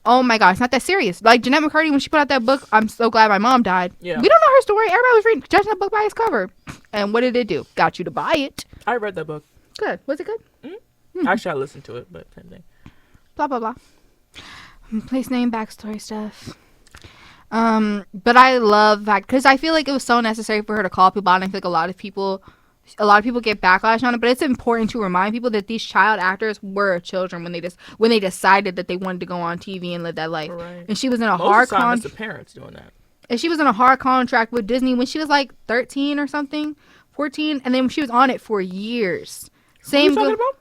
Speaker 1: Oh my god, it's not that serious. Like Jeanette McCurdy, when she put out that book, I'm so glad my mom died. Yeah. We don't know her story. Everybody was reading, judging that book by its cover. And what did it do? Got you to buy it.
Speaker 2: I read that book.
Speaker 1: Good. Was it good?
Speaker 2: Mm-hmm. Actually, I listened to it, but same thing.
Speaker 1: Blah, blah, blah. Place name, backstory stuff. But I love that because I feel like it was so necessary for her to call people out, and I feel like a lot of people get backlash on it, but it's important to remind people that these child actors were children when they decided that they wanted to go on TV and live that life. Right. And she was in a hard contract. Most of the parents doing that. And she was in a hard contract with Disney when she was like 13 or something, 14, and then she was on it for years. Same. Who are you talking about?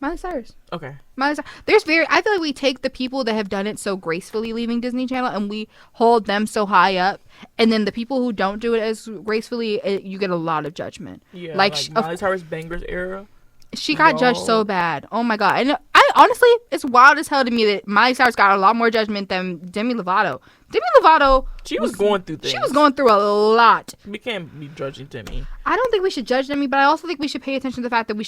Speaker 1: Miley Cyrus. Okay. I feel like we take the people that have done it so gracefully leaving Disney Channel and we hold them so high up, and then the people who don't do it as gracefully, you get a lot of judgment. Yeah, like
Speaker 2: Miley Cyrus Bangers era.
Speaker 1: She got judged so bad. Oh my god. And I honestly, it's wild as hell to me that Miley Cyrus got a lot more judgment than Demi Lovato. Demi Lovato,
Speaker 2: she was going through things.
Speaker 1: She was going through a lot.
Speaker 2: We can't be judging Demi.
Speaker 1: I don't think we should judge Demi, but I also think we should pay attention to the fact that we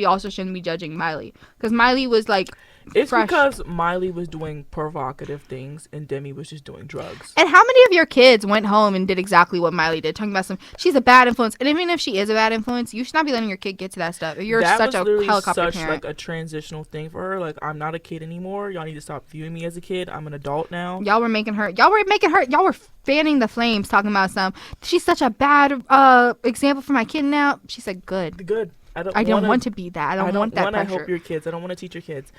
Speaker 1: also shouldn't be judging Miley, because Miley was like
Speaker 2: it's fresh. Because Miley was doing provocative things and Demi was just doing drugs.
Speaker 1: And how many of your kids went home and did exactly what Miley did, talking about she's a bad influence? And even if she is a bad influence, you should not be letting your kid get to that stuff. You're such a helicopter parent.
Speaker 2: Like a transitional thing for her. Like, I'm not a kid anymore. Y'all need to stop viewing me as a kid. I'm an adult now. Y'all
Speaker 1: were fanning the flames, talking about she's such a bad example for my kid now. She said good. I don't want to be that. I don't want that pressure.
Speaker 2: I don't want to help your kids. I don't want to teach your kids.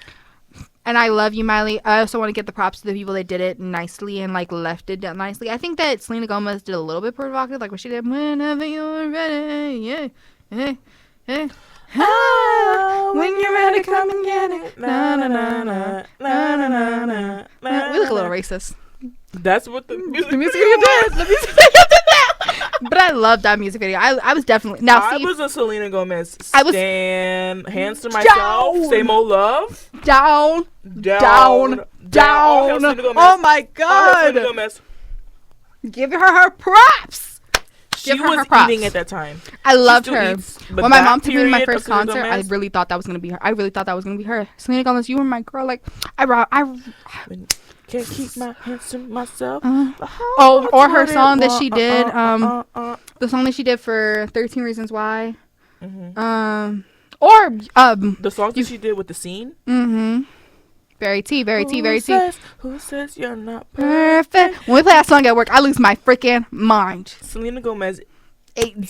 Speaker 1: And I love you, Miley. I also want to give the props to the people that did it nicely and like left it nicely. I think that Selena Gomez did a little bit provocative, like what she did. Whenever you're ready, when you're ready, come and get it. Na na na na na na na na. We look a little racist.
Speaker 2: That's what the music
Speaker 1: video did. The music video did that. But I love that music video. I was definitely
Speaker 2: I was a Selena Gomez stan. Hands to myself. Same old love.
Speaker 1: Down. Oh my god. Give her props.
Speaker 2: She was eating at that time.
Speaker 1: I loved her. When my mom took me to my first concert, I really thought that was gonna be her. Selena Gomez, you were my girl. Like I
Speaker 2: can't keep my hands to myself.
Speaker 1: Or her song that she did. The song that she did for 13 Reasons Why. Mm-hmm.
Speaker 2: The song that she did with the scene.
Speaker 1: Mm-hmm. Very T.
Speaker 2: Who says you're not
Speaker 1: perfect? When we play that song at work, I lose my freaking mind.
Speaker 2: Selena Gomez
Speaker 1: ain't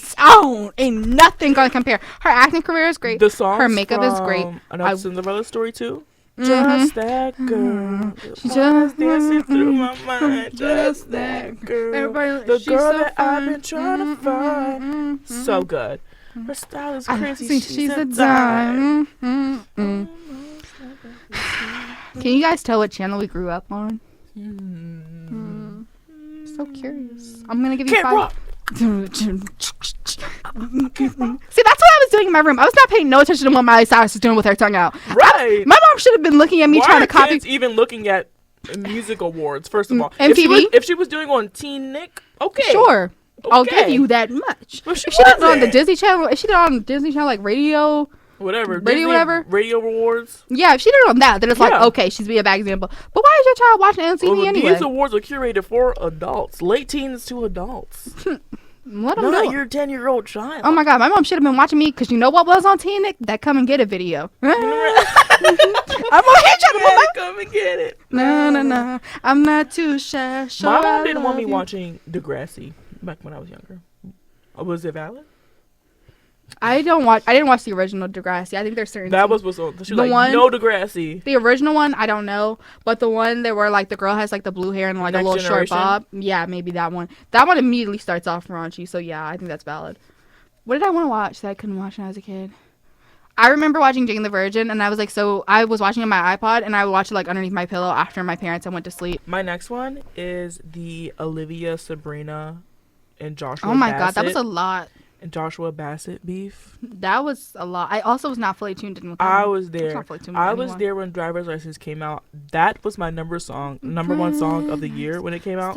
Speaker 1: nothing gonna compare. Her acting career is great.
Speaker 2: The song,
Speaker 1: her makeup is great.
Speaker 2: Another Cinderella Story too.
Speaker 1: Mm-hmm.
Speaker 2: Just that girl, just dancing through my mind. Just that girl, the girl that I've been trying to find. So good. Her style is crazy. She's a dime.
Speaker 1: Can you guys tell what channel we grew up on? So curious. I'm gonna give you 5. See, that's what I was doing in my room. I was not paying no attention to what Miley Cyrus was doing with her tongue out.
Speaker 2: Right.
Speaker 1: My mom should have been looking at me trying to copy.
Speaker 2: Kids even looking at music awards? First of all,
Speaker 1: MTV.
Speaker 2: If she was doing on Teen Nick, okay,
Speaker 1: sure, okay. I'll give you that much.
Speaker 2: But she
Speaker 1: did it on the Disney Channel. If she did it on Disney Channel, like radio.
Speaker 2: Whatever.
Speaker 1: Radio
Speaker 2: awards.
Speaker 1: Yeah, if she did it on that, then it's like, okay, she's being a bad example. But why is your child watching MTV anyway?
Speaker 2: These awards are curated for adults. Late teens to adults.
Speaker 1: Let them know.
Speaker 2: Your 10-year-old child.
Speaker 1: Oh my god, my mom should have been watching me, because you know what was on Teen Nick? That Come and Get It video. I'm on here trying to
Speaker 2: come and get it.
Speaker 1: No. I'm not too shy.
Speaker 2: My mom didn't want me watching Degrassi back when I was younger. Was it valid?
Speaker 1: I didn't watch the original Degrassi. I think there's certain
Speaker 2: that was what's on. She was like, no Degrassi.
Speaker 1: The original one, I don't know, but the one that where like the girl has like the blue hair and like a little short bob. Yeah, maybe that one. That one immediately starts off raunchy. So yeah, I think that's valid. What did I want to watch that I couldn't watch when I was a kid? I remember watching Jane the Virgin, and I was like, so I was watching it on my iPod, and I would watch it like underneath my pillow after my parents had went to sleep.
Speaker 2: My next one is the Olivia, Sabrina, and Joshua.
Speaker 1: Oh my
Speaker 2: Bassett,
Speaker 1: god, that was a lot.
Speaker 2: And Joshua Bassett beef.
Speaker 1: That was a lot. I also was not fully tuned in with them.
Speaker 2: I was there.
Speaker 1: I
Speaker 2: was there when Driver's License came out. That was my number one song of the year when it came out.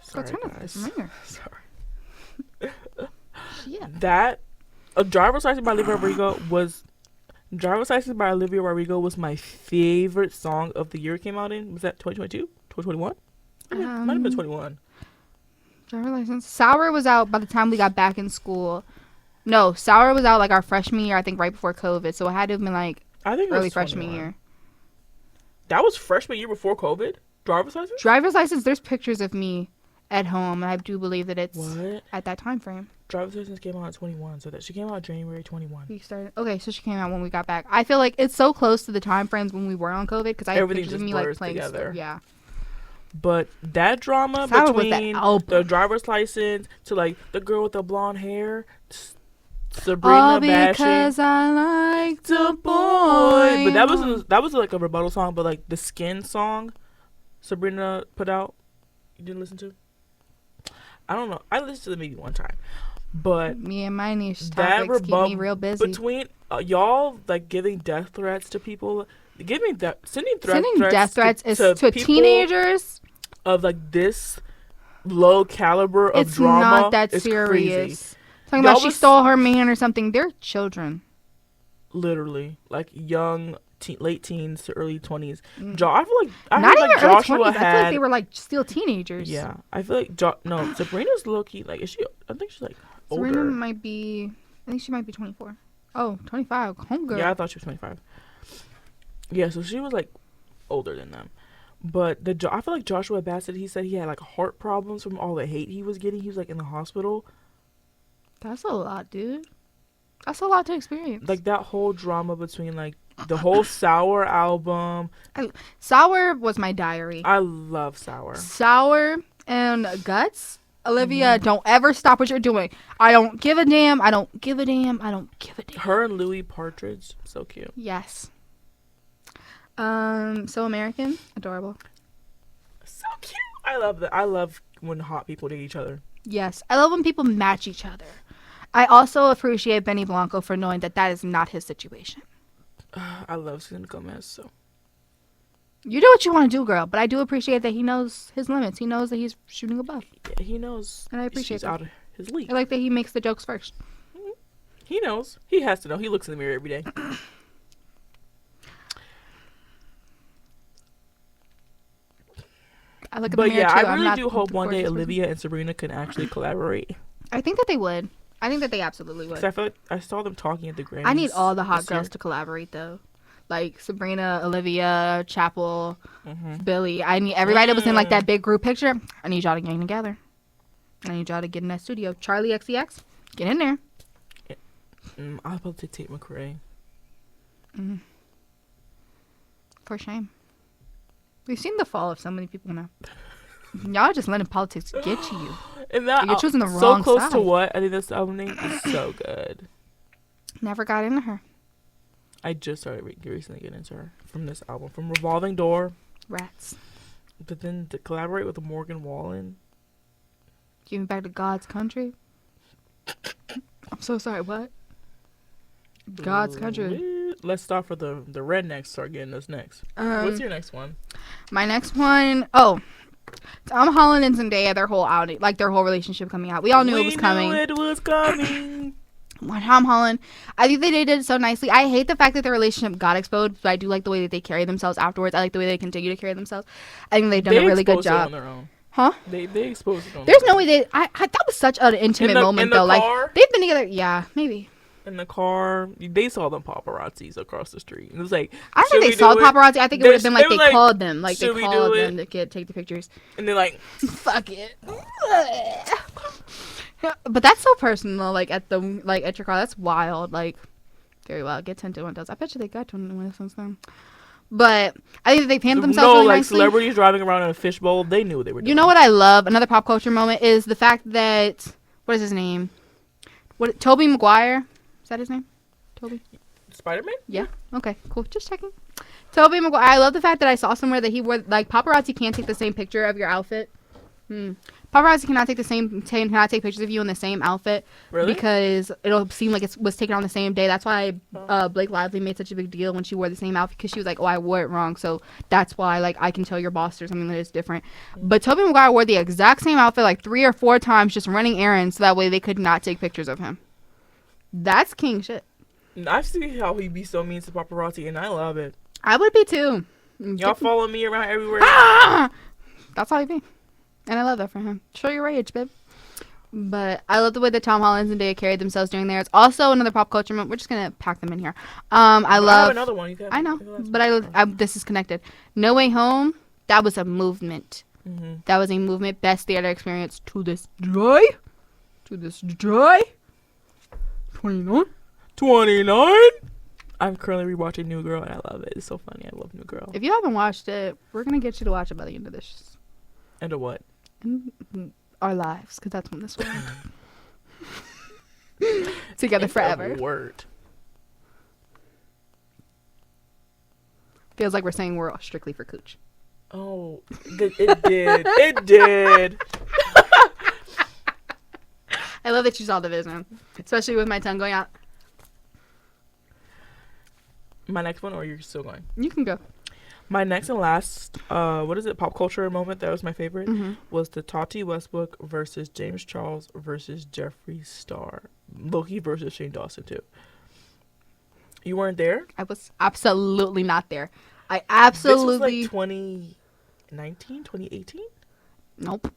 Speaker 2: Sorry, guys. Sorry.
Speaker 1: Yeah.
Speaker 2: That Driver's License by Olivia Rodrigo was my favorite song of the year it came out in. Was that 2022? 2021? Might have been 21.
Speaker 1: Driver's License. Sour was out by the time we got back in school. No, Sour was out like our freshman year, I think right before COVID. So it had to have been like early freshman year.
Speaker 2: That was freshman year before COVID? Driver's License?
Speaker 1: Driver's License, there's pictures of me at home, and I do believe that it's at that time frame.
Speaker 2: Driver's License came out in 21, so that she came out January 21.
Speaker 1: We started. Okay, so she came out when we got back. I feel like it's so close to the time frames when we were on COVID because I have pictures of me like playing together. Yeah.
Speaker 2: But that drama between the Driver's License to like the girl with the blonde hair, Sabrina
Speaker 1: because I like the boy.
Speaker 2: But that was like a rebuttal song. But like the Skin song, Sabrina put out, you didn't listen to? I don't know. I listened to it maybe one time, but
Speaker 1: me and my niche topics keep me real busy.
Speaker 2: Between y'all like giving death threats to people, sending
Speaker 1: death threats to teenagers
Speaker 2: of like this low caliber of drama.
Speaker 1: It's not that serious. Talking about she stole her man or something. They're children.
Speaker 2: Literally, like young. Late teens to early 20s. I feel like Joshua had.
Speaker 1: I feel like they were like still teenagers.
Speaker 2: Yeah, I feel like Sabrina's low key. Like, is she? I think she's like older.
Speaker 1: Sabrina might be. I think she might be 24. Oh, 25. Homegirl.
Speaker 2: Yeah, I thought she was 25. Yeah, so she was like older than them. But I feel like Joshua Bassett. He said he had like heart problems from all the hate he was getting. He was like in the hospital.
Speaker 1: That's a lot, dude. That's a lot to experience.
Speaker 2: Like that whole drama between like. The whole Sour album.
Speaker 1: Sour was my diary.
Speaker 2: I love Sour.
Speaker 1: Sour and Guts. Olivia, don't ever stop what you're doing. I don't give a damn. I don't give a damn. I don't give a damn.
Speaker 2: Her and Louis Partridge. So cute.
Speaker 1: Yes. So American. Adorable.
Speaker 2: So cute. I love that. I love when hot people date each other.
Speaker 1: Yes. I love when people match each other. I also appreciate Benny Blanco for knowing that is not his situation.
Speaker 2: I love Selena Gomez, so.
Speaker 1: You do what you want to do, girl, but I do appreciate that he knows his limits. He knows that he's shooting above.
Speaker 2: Yeah, he knows.
Speaker 1: And I appreciate that.
Speaker 2: Out of his league.
Speaker 1: I like that he makes the jokes first.
Speaker 2: Mm-hmm. He knows. He has to know. He looks in the mirror every day.
Speaker 1: I look at the mirror too.
Speaker 2: I really do hope one day Olivia and Sabrina can actually collaborate.
Speaker 1: I think that they would. I think that they absolutely would.
Speaker 2: Because I feel like I saw them talking at the Grammys.
Speaker 1: I need all the hot girls to collaborate, though. Like Sabrina, Olivia, Chapel, Billy. I need everybody that was in like that big group picture. I need y'all to gang together. I need y'all to get in that studio. Charlie XCX, get in there.
Speaker 2: I was about to Tate McRae.
Speaker 1: For shame. We've seen the fall of so many people now. Y'all just letting politics get to you.
Speaker 2: And that
Speaker 1: you're choosing the wrong
Speaker 2: So Close
Speaker 1: side.
Speaker 2: to What? I think this album name is so good.
Speaker 1: Never got into her.
Speaker 2: I just started recently getting into her from this album. From Revolving Door.
Speaker 1: Rats.
Speaker 2: But then to collaborate with Morgan Wallen.
Speaker 1: Give me back to God's country. I'm so sorry, what? God's country.
Speaker 2: Let's start for the rednecks. Start getting us next. What's your next one?
Speaker 1: My next one. Oh. Tom Holland and Zendaya, their whole outing, like their whole relationship coming out. We all knew it was coming. Tom Holland, I think they did it so nicely. I hate the fact that their relationship got exposed, but I do like the way that they carry themselves afterwards. I like the way they continue to carry themselves. I think they've done a really good job.
Speaker 2: On their own.
Speaker 1: Huh?
Speaker 2: They exposed it on
Speaker 1: There's no way they. That was such an intimate moment though. Like they've been together. Yeah, maybe.
Speaker 2: In the car, they saw them paparazzis across the street. It was like,
Speaker 1: I don't think they saw paparazzi. I think it would have been like they called them. Like they called them to take the pictures.
Speaker 2: And they're like,
Speaker 1: fuck it. But that's so personal. Like at your car, that's wild. Like very wild. Get 10-1 does. I bet you they got 10-1 since then. But I think they panned themselves really nicely.
Speaker 2: Celebrities driving around in a fishbowl. They knew what they were doing.
Speaker 1: You know what I love? Another pop culture moment is the fact that what is his name? What? Tobey Maguire? Is that his name? Toby?
Speaker 2: Spider-Man?
Speaker 1: Yeah. Okay. Cool. Just checking. Tobey Maguire. I love the fact that I saw somewhere that he wore like paparazzi can't take the same picture of your outfit. Paparazzi cannot take pictures of you in the same outfit.
Speaker 2: Really?
Speaker 1: Because it'll seem like it was taken on the same day. That's why Blake Lively made such a big deal when she wore the same outfit, because she was like, "Oh, I wore it wrong." So that's why like I can tell your boss or something that is different. But Tobey Maguire wore the exact same outfit like 3 or 4 times, just running errands, so that way they could not take pictures of him. That's king shit.
Speaker 2: I see how he be so mean to paparazzi, and I love it.
Speaker 1: I would be too.
Speaker 2: Y'all follow me around everywhere.
Speaker 1: That's how he be. And I love that for him. Show your rage, babe. But I love the way that Tom Holland and Zendaya carried themselves during there. It's also another pop culture moment. We're just going to pack them in here. I love...
Speaker 2: have another one. You
Speaker 1: I know. But this is connected. No Way Home, that was a movement.
Speaker 2: Mm-hmm.
Speaker 1: That was a movement. Best theater experience to this day. 29?
Speaker 2: 29? I'm currently rewatching New Girl, and I love it. It's so funny. I love New Girl.
Speaker 1: If you haven't watched it, we're going to get you to watch it by the end of this.
Speaker 2: End of what?
Speaker 1: Our lives, because that's when this will end. Together forever.
Speaker 2: Word.
Speaker 1: Feels like we're saying we're strictly for Cooch.
Speaker 2: Oh, it did. It did.
Speaker 1: I love that you saw the vision, especially with my tongue going out.
Speaker 2: My next one, or you're still going?
Speaker 1: You can go.
Speaker 2: My next and last, pop culture moment that was my favorite, was the Tati Westbrook versus James Charles versus Jeffree Star. Loki versus Shane Dawson, too. You weren't there?
Speaker 1: I was absolutely not there. I absolutely...
Speaker 2: This was like 2019, 2018?
Speaker 1: Nope.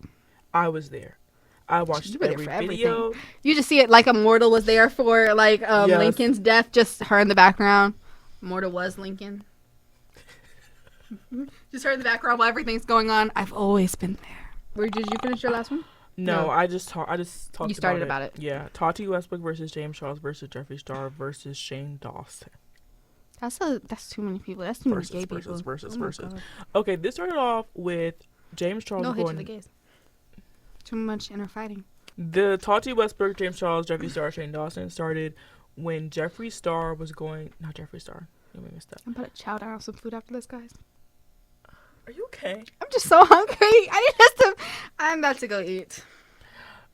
Speaker 2: I was there. I watched every video.
Speaker 1: Everything. You just see it like Immortal was there for like yes. Lincoln's death, just her in the background. Immortal was Lincoln. Just her in the background while everything's going on. I've always been there. Where did you finish your last one?
Speaker 2: No. I just talked.
Speaker 1: You started about it.
Speaker 2: Yeah, Tati Westbrook versus James Charles versus Jeffree Star versus Shane Dawson.
Speaker 1: That's too many people. That's too many gay people.
Speaker 2: Versus. Okay, this started off with James Charles
Speaker 1: no hate to the gays. Too much inner fighting.
Speaker 2: The Tati Westbrook, James Charles, Jeffree Star, Shane Dawson started when Jeffree Star was going. Not Jeffree Star. You made me stop.
Speaker 1: I'm about to chow down on some food after this, guys.
Speaker 2: Are you okay?
Speaker 1: I'm just so hungry. I'm about to go eat.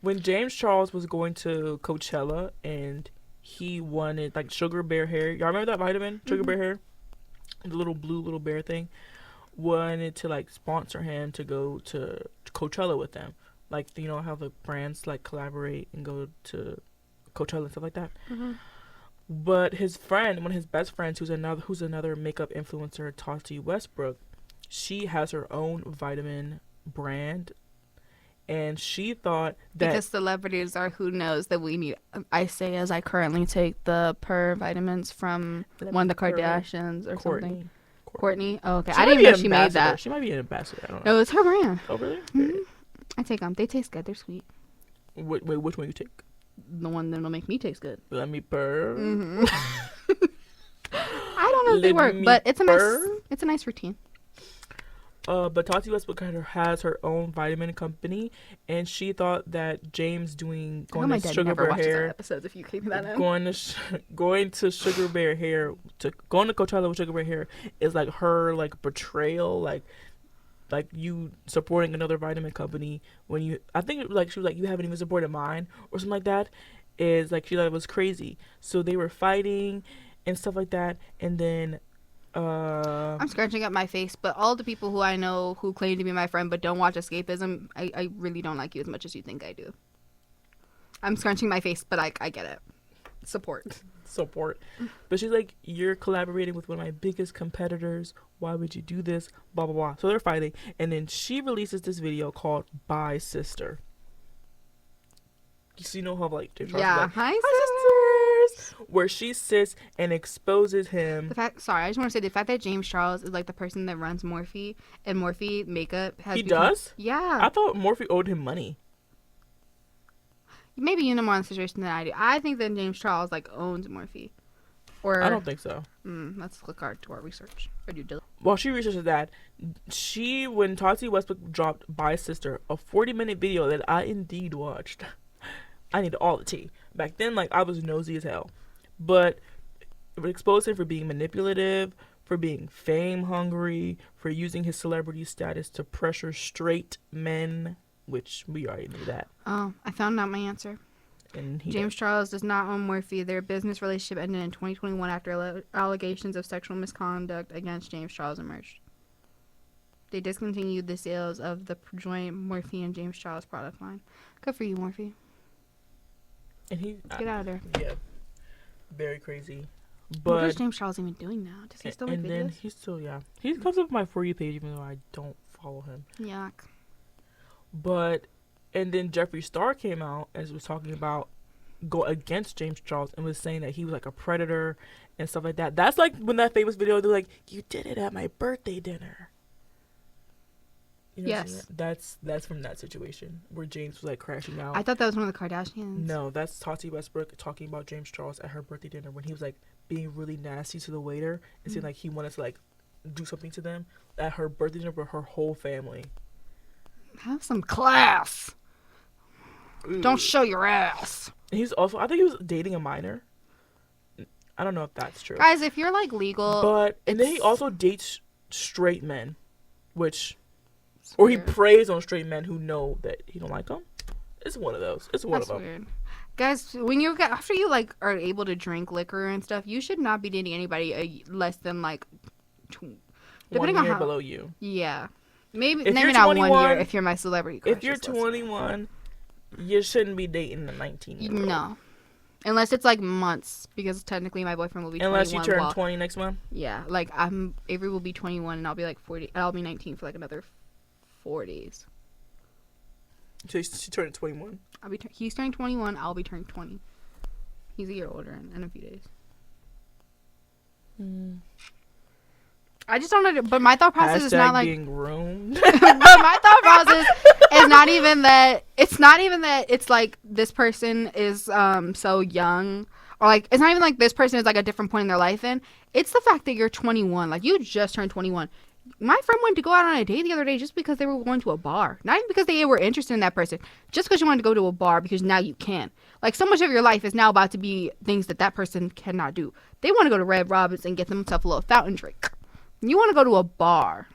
Speaker 2: When James Charles was going to Coachella and he wanted like sugar bear hair. Y'all remember that vitamin? Sugar bear hair? The little blue little bear thing. Wanted to like sponsor him to go to Coachella with them. Like, you know how the brands like collaborate and go to Coachella and stuff like that. Mm-hmm. But his friend, one of his best friends, who's another makeup influencer, Tati Westbrook, she has her own vitamin brand, and she thought that
Speaker 1: because celebrities are who knows that we need. I say as I currently take the Per vitamins from one of the Kardashians or something. Courtney. Oh, okay. I didn't know she made that.
Speaker 2: She might be an ambassador. I don't know.
Speaker 1: No, it's her brand.
Speaker 2: Oh, really?
Speaker 1: Mm-hmm. I take them. They taste good. They're sweet.
Speaker 2: Wait, which one you take?
Speaker 1: The one that'll make me taste good.
Speaker 2: Let me purr.
Speaker 1: Mm-hmm. I don't know if they work, but it's a nice routine.
Speaker 2: But Tati Westbrook has her own vitamin company, and she thought that James going to Sugar Bear Hair,
Speaker 1: episodes if you keep that in.
Speaker 2: going to Sugar Bear Hair, going to Coachella with Sugar Bear Hair is like her like betrayal, like you supporting another vitamin company when you, I think like she was like, you haven't even supported mine or something like that. Is like she thought it was crazy, so they were fighting and stuff like that, and then.
Speaker 1: I'm scratching up my face, but all the people who I know who claim to be my friend but don't watch Escapism, I really don't like you as much as you think I do. I'm scrunching my face, but I get it. Support. But she's like, you're collaborating with one of my biggest competitors. Why would you do this? Blah, blah, blah. So they're fighting. And then she releases this video called Bye Sister. You know how like James Charles is like, hi sisters,
Speaker 2: where she sits and exposes him.
Speaker 1: I just want to say the fact that James Charles is like the person that runs Morphe, and Morphe makeup has
Speaker 2: does?
Speaker 1: Yeah.
Speaker 2: I thought Morphe owed him money.
Speaker 1: Maybe you know more on the situation than I do. I think that James Charles like owns Morphe. Or
Speaker 2: I don't think so.
Speaker 1: Let's look hard to our research.
Speaker 2: While she researches that, when Tati Westbrook dropped Bye Sister, a 40-minute video that I indeed watched. I need all the tea. Back then, like, I was nosy as hell. But it would expose him for being manipulative, for being fame hungry, for using his celebrity status to pressure straight men, which we already knew that.
Speaker 1: Oh, I found out my answer.
Speaker 2: And
Speaker 1: James Charles does not own Morphe. Their business relationship ended in 2021 after allegations of sexual misconduct against James Charles emerged. They discontinued the sales of the joint Morphe and James Charles product line. Good for you, Morphe.
Speaker 2: And he
Speaker 1: get out of there.
Speaker 2: Yeah, very crazy.
Speaker 1: But what is
Speaker 2: But
Speaker 1: James Charles even doing now? Does he still make
Speaker 2: and
Speaker 1: videos?
Speaker 2: then he still he comes up on my For You page even though I don't follow him.
Speaker 1: Yuck.
Speaker 2: But and then Jeffree Star came out as was talking about go against James Charles and was saying that he was like a predator and stuff like that. That's like when that famous video they're like, "You did it at my birthday dinner." You know
Speaker 1: Yes.
Speaker 2: That's from that situation where James was like crashing out.
Speaker 1: I thought that was one of the Kardashians.
Speaker 2: No, that's Tati Westbrook talking about James Charles at her birthday dinner when he was like being really nasty to the waiter and saying like he wanted to like do something to them at her birthday dinner with her whole family.
Speaker 1: Have some class. Don't show your ass.
Speaker 2: And he's also, I think he was dating a minor. I don't know if that's true.
Speaker 1: Guys, if you're like legal.
Speaker 2: But, and then he also dates straight men, which,
Speaker 1: It's
Speaker 2: or he
Speaker 1: weird.
Speaker 2: preys on straight men who know that he don't like them. It's one of those. It's one
Speaker 1: That's
Speaker 2: of them.
Speaker 1: weird. Guys, when you get after you like are able to drink liquor and stuff, you should not be dating anybody less than like, depending
Speaker 2: 1
Speaker 1: on
Speaker 2: year
Speaker 1: how.
Speaker 2: below you.
Speaker 1: Yeah, maybe
Speaker 2: If
Speaker 1: maybe
Speaker 2: you're
Speaker 1: not 1 year
Speaker 2: 21
Speaker 1: if you're my celebrity crush.
Speaker 2: If you're 21, you shouldn't be dating a 19-year-old.
Speaker 1: No, unless it's like months, because technically my boyfriend will be 21.
Speaker 2: Unless you turn 20 next month.
Speaker 1: Yeah, like Avery will be 21 and I'll be like 40. I'll be 19 for like another 4 days.
Speaker 2: So she turned 21.
Speaker 1: He's turning 21. I'll be turning 20. He's a year older in a few days. I just don't know. But my thought process is not like
Speaker 2: being groomed.
Speaker 1: but my thought process is not even that. It's not even that. It's like this person is so young, or like it's not even like this person is like a different point in their life. In it's the fact that you're 21. Like you just turned 21. My friend wanted to go out on a date the other day just because they were going to a bar. Not even because they were interested in that person. Just because you wanted to go to a bar because now you can. Like, so much of your life is now about to be things that person cannot do. They want to go to Red Robin's and get themselves a little fountain drink. You want to go to a bar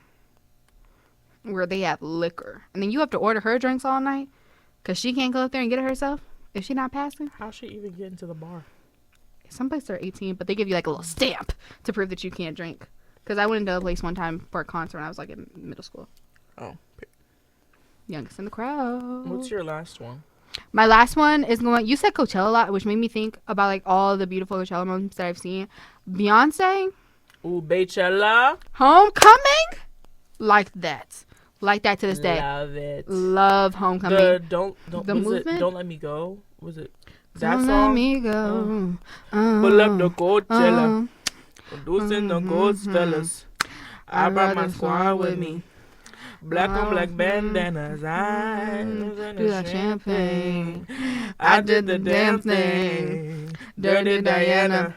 Speaker 1: where they have liquor. And then you have to order her drinks all night because she can't go up there and get it herself if she's not passing.
Speaker 2: How's she even get into the bar?
Speaker 1: Some places are 18, but they give you like a little stamp to prove that you can't drink. Because I went into a place one time for a concert when I was like in middle school.
Speaker 2: Oh.
Speaker 1: Youngest in the crowd.
Speaker 2: What's your last one?
Speaker 1: My last one is going. You said Coachella a lot, which made me think about like all the beautiful Coachella moments that I've seen. Beyonce.
Speaker 2: Ooh, Beychella.
Speaker 1: Homecoming. Like that to this day.
Speaker 2: Love it.
Speaker 1: Love Homecoming.
Speaker 2: Don't
Speaker 1: The
Speaker 2: was
Speaker 1: movement?
Speaker 2: it Don't Let Me Go? Was it that
Speaker 1: Don't
Speaker 2: song?
Speaker 1: let me go.
Speaker 2: Pull up the Coachella. Producing the ghost fellas. I brought my squad with me. Black on black bandanas. I
Speaker 1: do that champagne.
Speaker 2: I did the damn thing. Dirty Diana.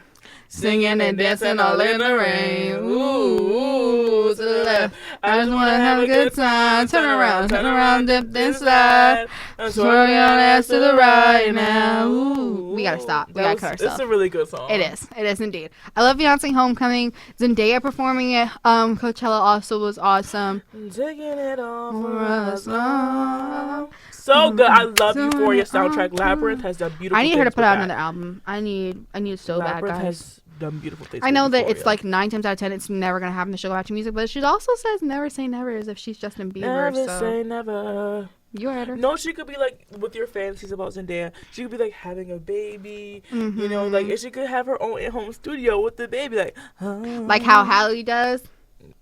Speaker 2: Singing and dancing all in the rain. Ooh, to the left. I just wanna have a good time. Turn around, dip then slide. Swirl your ass to the right now. Ooh.
Speaker 1: We gotta stop. We gotta cut ourselves.
Speaker 2: It's a really good song.
Speaker 1: It is indeed. I love Beyonce Homecoming. Zendaya performing at Coachella also was awesome.
Speaker 2: Taking it all for us long. So good. I love Euphoria soundtrack. Labyrinth has done beautiful.
Speaker 1: I need her to
Speaker 2: things
Speaker 1: put
Speaker 2: with
Speaker 1: out
Speaker 2: that.
Speaker 1: another album. I need it so bad,
Speaker 2: Labyrinth
Speaker 1: guys.
Speaker 2: has done beautiful things.
Speaker 1: I know
Speaker 2: with
Speaker 1: that
Speaker 2: Euphoria.
Speaker 1: it's like 9 times out of 10 it's never gonna happen to show about your music, but she also says never say never as if she's Justin Bieber.
Speaker 2: Never
Speaker 1: So
Speaker 2: say never.
Speaker 1: you heard her.
Speaker 2: No, she could be like with your fantasies about Zendaya. She could be like having a baby. You know, like and she could have her own in-home studio with the baby,
Speaker 1: Like how Halle does.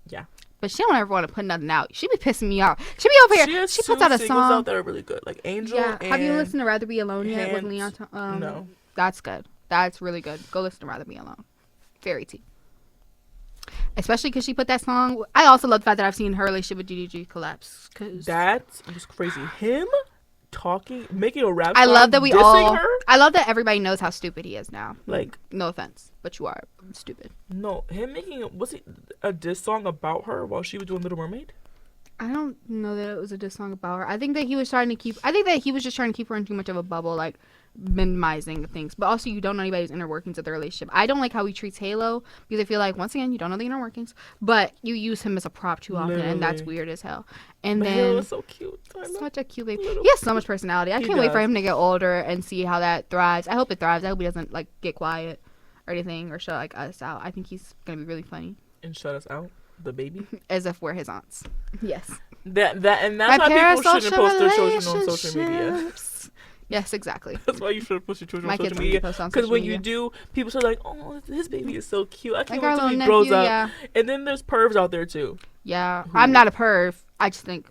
Speaker 2: Yeah.
Speaker 1: But she don't ever want to put nothing out. She be pissing me off. She be over here. She puts out a
Speaker 2: singles
Speaker 1: song.
Speaker 2: out that are really good, like Angel.
Speaker 1: Yeah.
Speaker 2: And
Speaker 1: Have you listened to Rather Be Alone yet with
Speaker 2: Hands.
Speaker 1: Leon?
Speaker 2: No.
Speaker 1: That's good. That's really good. Go listen to Rather Be Alone. Very tea. Especially because she put that song. I also love the fact that I've seen her relationship with DDG collapse. Cause
Speaker 2: That was crazy. Him talking, making a rap.
Speaker 1: I
Speaker 2: song,
Speaker 1: love that we
Speaker 2: dissing
Speaker 1: all.
Speaker 2: her?
Speaker 1: I love that everybody knows how stupid he is now.
Speaker 2: Like,
Speaker 1: no offense, but you are stupid.
Speaker 2: no, him making was it a diss song about her while she was doing Little Mermaid?
Speaker 1: I don't know that it was a diss song about her. I think that he was trying to keep. I think that he was just trying to keep her in too much of a bubble. Like minimizing things. But also, you don't know anybody's inner workings of the relationship. I don't like how he treats Halo because I feel like, once again, you don't know the inner workings, but you use him as a prop too often, and that's weird as hell. And
Speaker 2: but
Speaker 1: then
Speaker 2: Halo is so cute.
Speaker 1: Such a cute baby. He has so much personality. I can't wait for him to get older and see how that thrives. I hope it thrives. I hope he doesn't like get quiet or anything or shut like us out. I think he's gonna be really funny.
Speaker 2: And shut us out, the baby.
Speaker 1: As if we're his aunts. Yes.
Speaker 2: And that's why people shouldn't post their children on social media.
Speaker 1: Yes, exactly.
Speaker 2: That's why you shouldn't post your children on social media. Because when you do, people say like, "Oh, his baby is so cute. I can't wait till he grows up." Yeah. And then there's pervs out there too.
Speaker 1: Yeah, I'm not a perv. I just think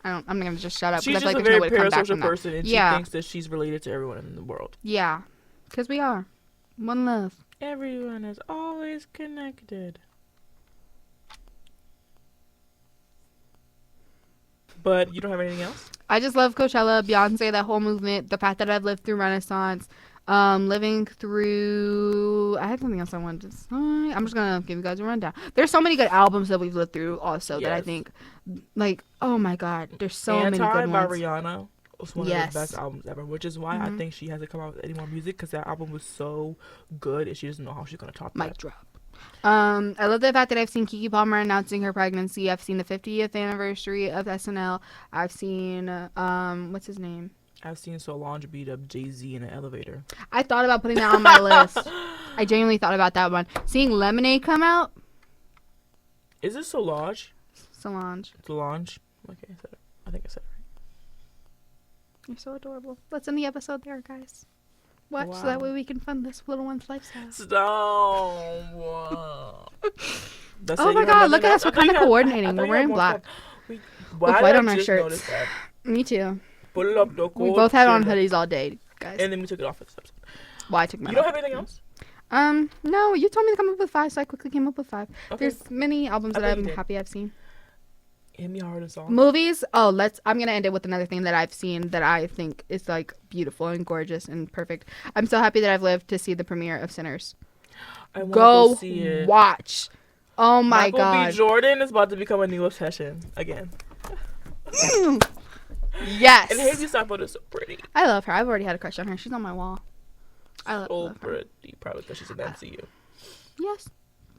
Speaker 1: I'm gonna just shut up.
Speaker 2: She's just
Speaker 1: like
Speaker 2: a very parasocial person, and she thinks that she's related to everyone in the world.
Speaker 1: Yeah, because we are one love.
Speaker 2: Everyone is always connected. But you don't have anything else?
Speaker 1: I just love Coachella, Beyonce, that whole movement, the fact that I've lived through Renaissance, living through... I had something else I wanted to say. I'm just going to give you guys a rundown. There's so many good albums that we've lived through also that I think, like, oh my God, there's so many good ones.
Speaker 2: Anti by Rihanna was one of the best albums ever, which is why I think she hasn't come out with any more music, because that album was so good and she doesn't know how she's going to top that.
Speaker 1: Mic drop. I love the fact that I've seen Keke Palmer announcing her pregnancy. I've seen the 50th anniversary of SNL. I've seen what's his name?
Speaker 2: I've seen Solange beat up Jay-Z in an elevator.
Speaker 1: I thought about putting that on my list. I genuinely thought about that one. Seeing Lemonade come out.
Speaker 2: Is it Solange?
Speaker 1: Solange.
Speaker 2: Solange. Okay, I think I said it right.
Speaker 1: You're so adorable. Let's end the episode there, guys. Watch so that way we can fund this little one's lifestyle.
Speaker 2: Stop. Oh
Speaker 1: my God, look at us. We're kind of coordinating. We're wearing black. With white on our shirts. Me too.
Speaker 2: Pull up the coat.
Speaker 1: We both had on hoodies all day, guys.
Speaker 2: And then we took it off at this episode.
Speaker 1: Well, I took mine off.
Speaker 2: You don't have anything else?
Speaker 1: No, you told me to come up with 5, so I quickly came up with 5.
Speaker 2: Okay.
Speaker 1: There's many albums that I'm happy I've seen.
Speaker 2: Hit me hard and soft.
Speaker 1: Movies. I'm gonna end it with another thing that I've seen that I think is like beautiful and gorgeous and perfect. I'm so happy that I've lived to see the premiere of Sinners.
Speaker 2: Go see it.
Speaker 1: Watch. Oh my God.
Speaker 2: Michael B. Jordan is about to become a new obsession again.
Speaker 1: Yes.
Speaker 2: And Haley Steinfeld is so pretty.
Speaker 1: I love her. I've already had a crush on her. She's on my wall. I love her.
Speaker 2: Pretty, probably because she's in the MCU.
Speaker 1: Yes.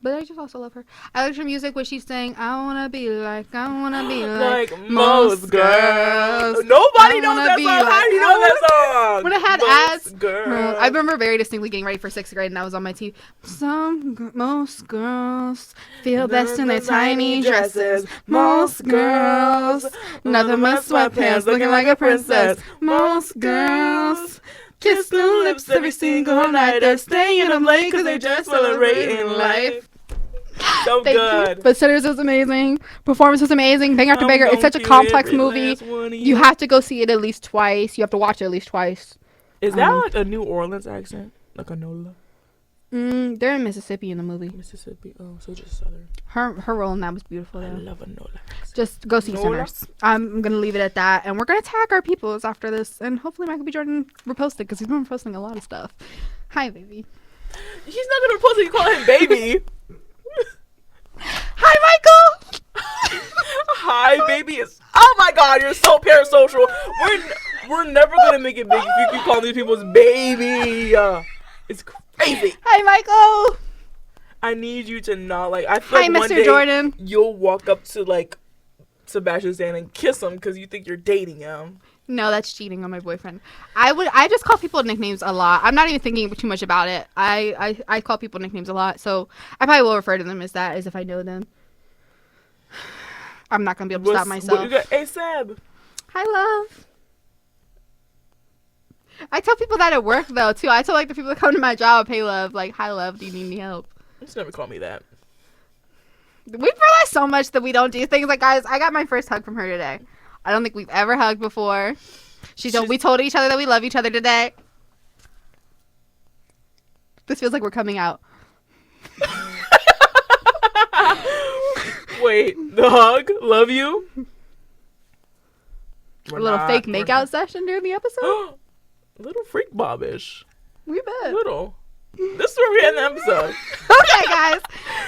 Speaker 1: But I just also love her. I like her music when she's saying, I wanna be like
Speaker 2: most girls. Nobody knows that song. How do you know that song?
Speaker 1: When I had
Speaker 2: most girls.
Speaker 1: I remember very distinctly getting ready for 6th grade, and that was on my TV. Most girls feel best in their tiny dresses. Most girls, nothing but sweatpants, looking like a princess. Most girls kiss the lips every single night. They're staying up late because they just celebrating life.
Speaker 2: So good.
Speaker 1: But Sinners was amazing. Performance was amazing. Banger after banger. It's such a complex movie. You have to go see it at least twice. You have to watch it at least twice.
Speaker 2: Is that like a New Orleans accent? Like a NOLA?
Speaker 1: They're in Mississippi in the movie.
Speaker 2: Mississippi. Oh, so just southern.
Speaker 1: Her role in that was beautiful, though.
Speaker 2: I love a NOLA accent.
Speaker 1: Just go see Sinners. I'm going to leave it at that. And we're going to tag our peoples after this. And hopefully Michael B. Jordan reposted because he's been reposting a lot of stuff. Hi, baby.
Speaker 2: He's not going to repost it. You call him baby.
Speaker 1: Hi, Michael.
Speaker 2: Hi, baby. Oh my God, you're so parasocial. We're never gonna make it big if you keep calling these people's baby. It's crazy.
Speaker 1: Hi, Michael.
Speaker 2: I need you to not like. I feel
Speaker 1: hi,
Speaker 2: like
Speaker 1: Mr. One day Jordan.
Speaker 2: You'll walk up to like Sebastian Stan and kiss him because you think you're dating him.
Speaker 1: No, that's cheating on my boyfriend. I just call people nicknames a lot. I'm not even thinking too much about it. I call people nicknames a lot, so I probably will refer to them as that, as if I know them. I'm not gonna be able to stop myself.
Speaker 2: What you got? Hey, Seb.
Speaker 1: Hi, love. I tell people that at work though too. I tell like the people that come to my job, hey, love, like, hi, love, do you need any help?
Speaker 2: Just never call me that.
Speaker 1: We've realized so much that we don't do things. Like, guys, I got my first hug from her today. I don't think we've ever hugged before. We told each other that we love each other today. This feels like we're coming out.
Speaker 2: Wait, the hug? Love you?
Speaker 1: A little fake makeout session during the episode?
Speaker 2: Little freak bobbish.
Speaker 1: We bet.
Speaker 2: Little. This is where we end the episode.
Speaker 1: Okay, guys.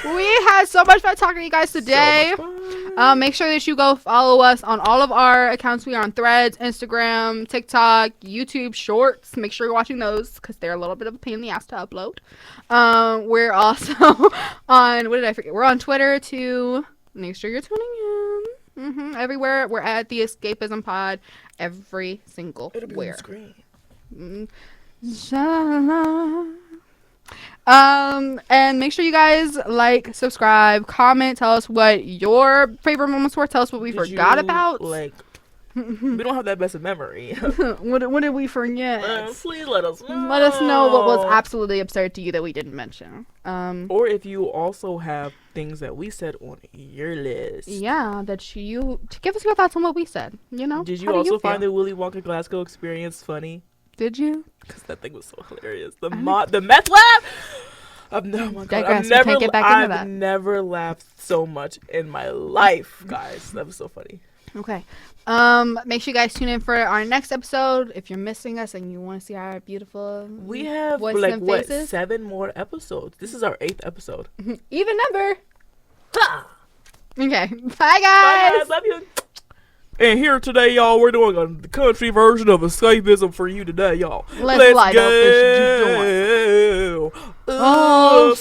Speaker 1: We had so much fun talking to you guys today.
Speaker 2: So much fun.
Speaker 1: Make sure that you go follow us on all of our accounts. We are on Threads, Instagram, TikTok, YouTube Shorts. Make sure you're watching those because they're a little bit of a pain in the ass to upload. We're also on, what did I forget? We're on Twitter too. Make sure you're tuning in. Everywhere. We're at the Escapism Pod every single
Speaker 2: It'll be on
Speaker 1: where.
Speaker 2: the screen.
Speaker 1: And make sure you guys like, subscribe, comment, tell us what your favorite moments were. Tell us what we forgot about.
Speaker 2: Like, we don't have that best of memory.
Speaker 1: What did we forget?
Speaker 2: Please let us know.
Speaker 1: Let us know what was absolutely absurd to you that we didn't mention.
Speaker 2: Or if you also have things that we said on your list.
Speaker 1: Yeah, that you to give us your thoughts on what we said. You know.
Speaker 2: Did you also find the Willy Wonka Glasgow experience funny?
Speaker 1: Did you?
Speaker 2: Because that thing was so hilarious. The meth lab. Oh my God. I've never laughed so much in my life, guys. That was so funny.
Speaker 1: Okay. Make sure you guys tune in for our next episode. If you're missing us and you want to see our beautiful
Speaker 2: we have
Speaker 1: like
Speaker 2: what 7 more episodes. This is our 8th episode.
Speaker 1: Even number.
Speaker 2: Ha!
Speaker 1: Okay. Bye guys.
Speaker 2: Bye guys. Love you. And here today, y'all, we're doing the country version of Escapism for you today, y'all.
Speaker 1: Let's light
Speaker 2: go.
Speaker 1: up this joint.
Speaker 2: Oh,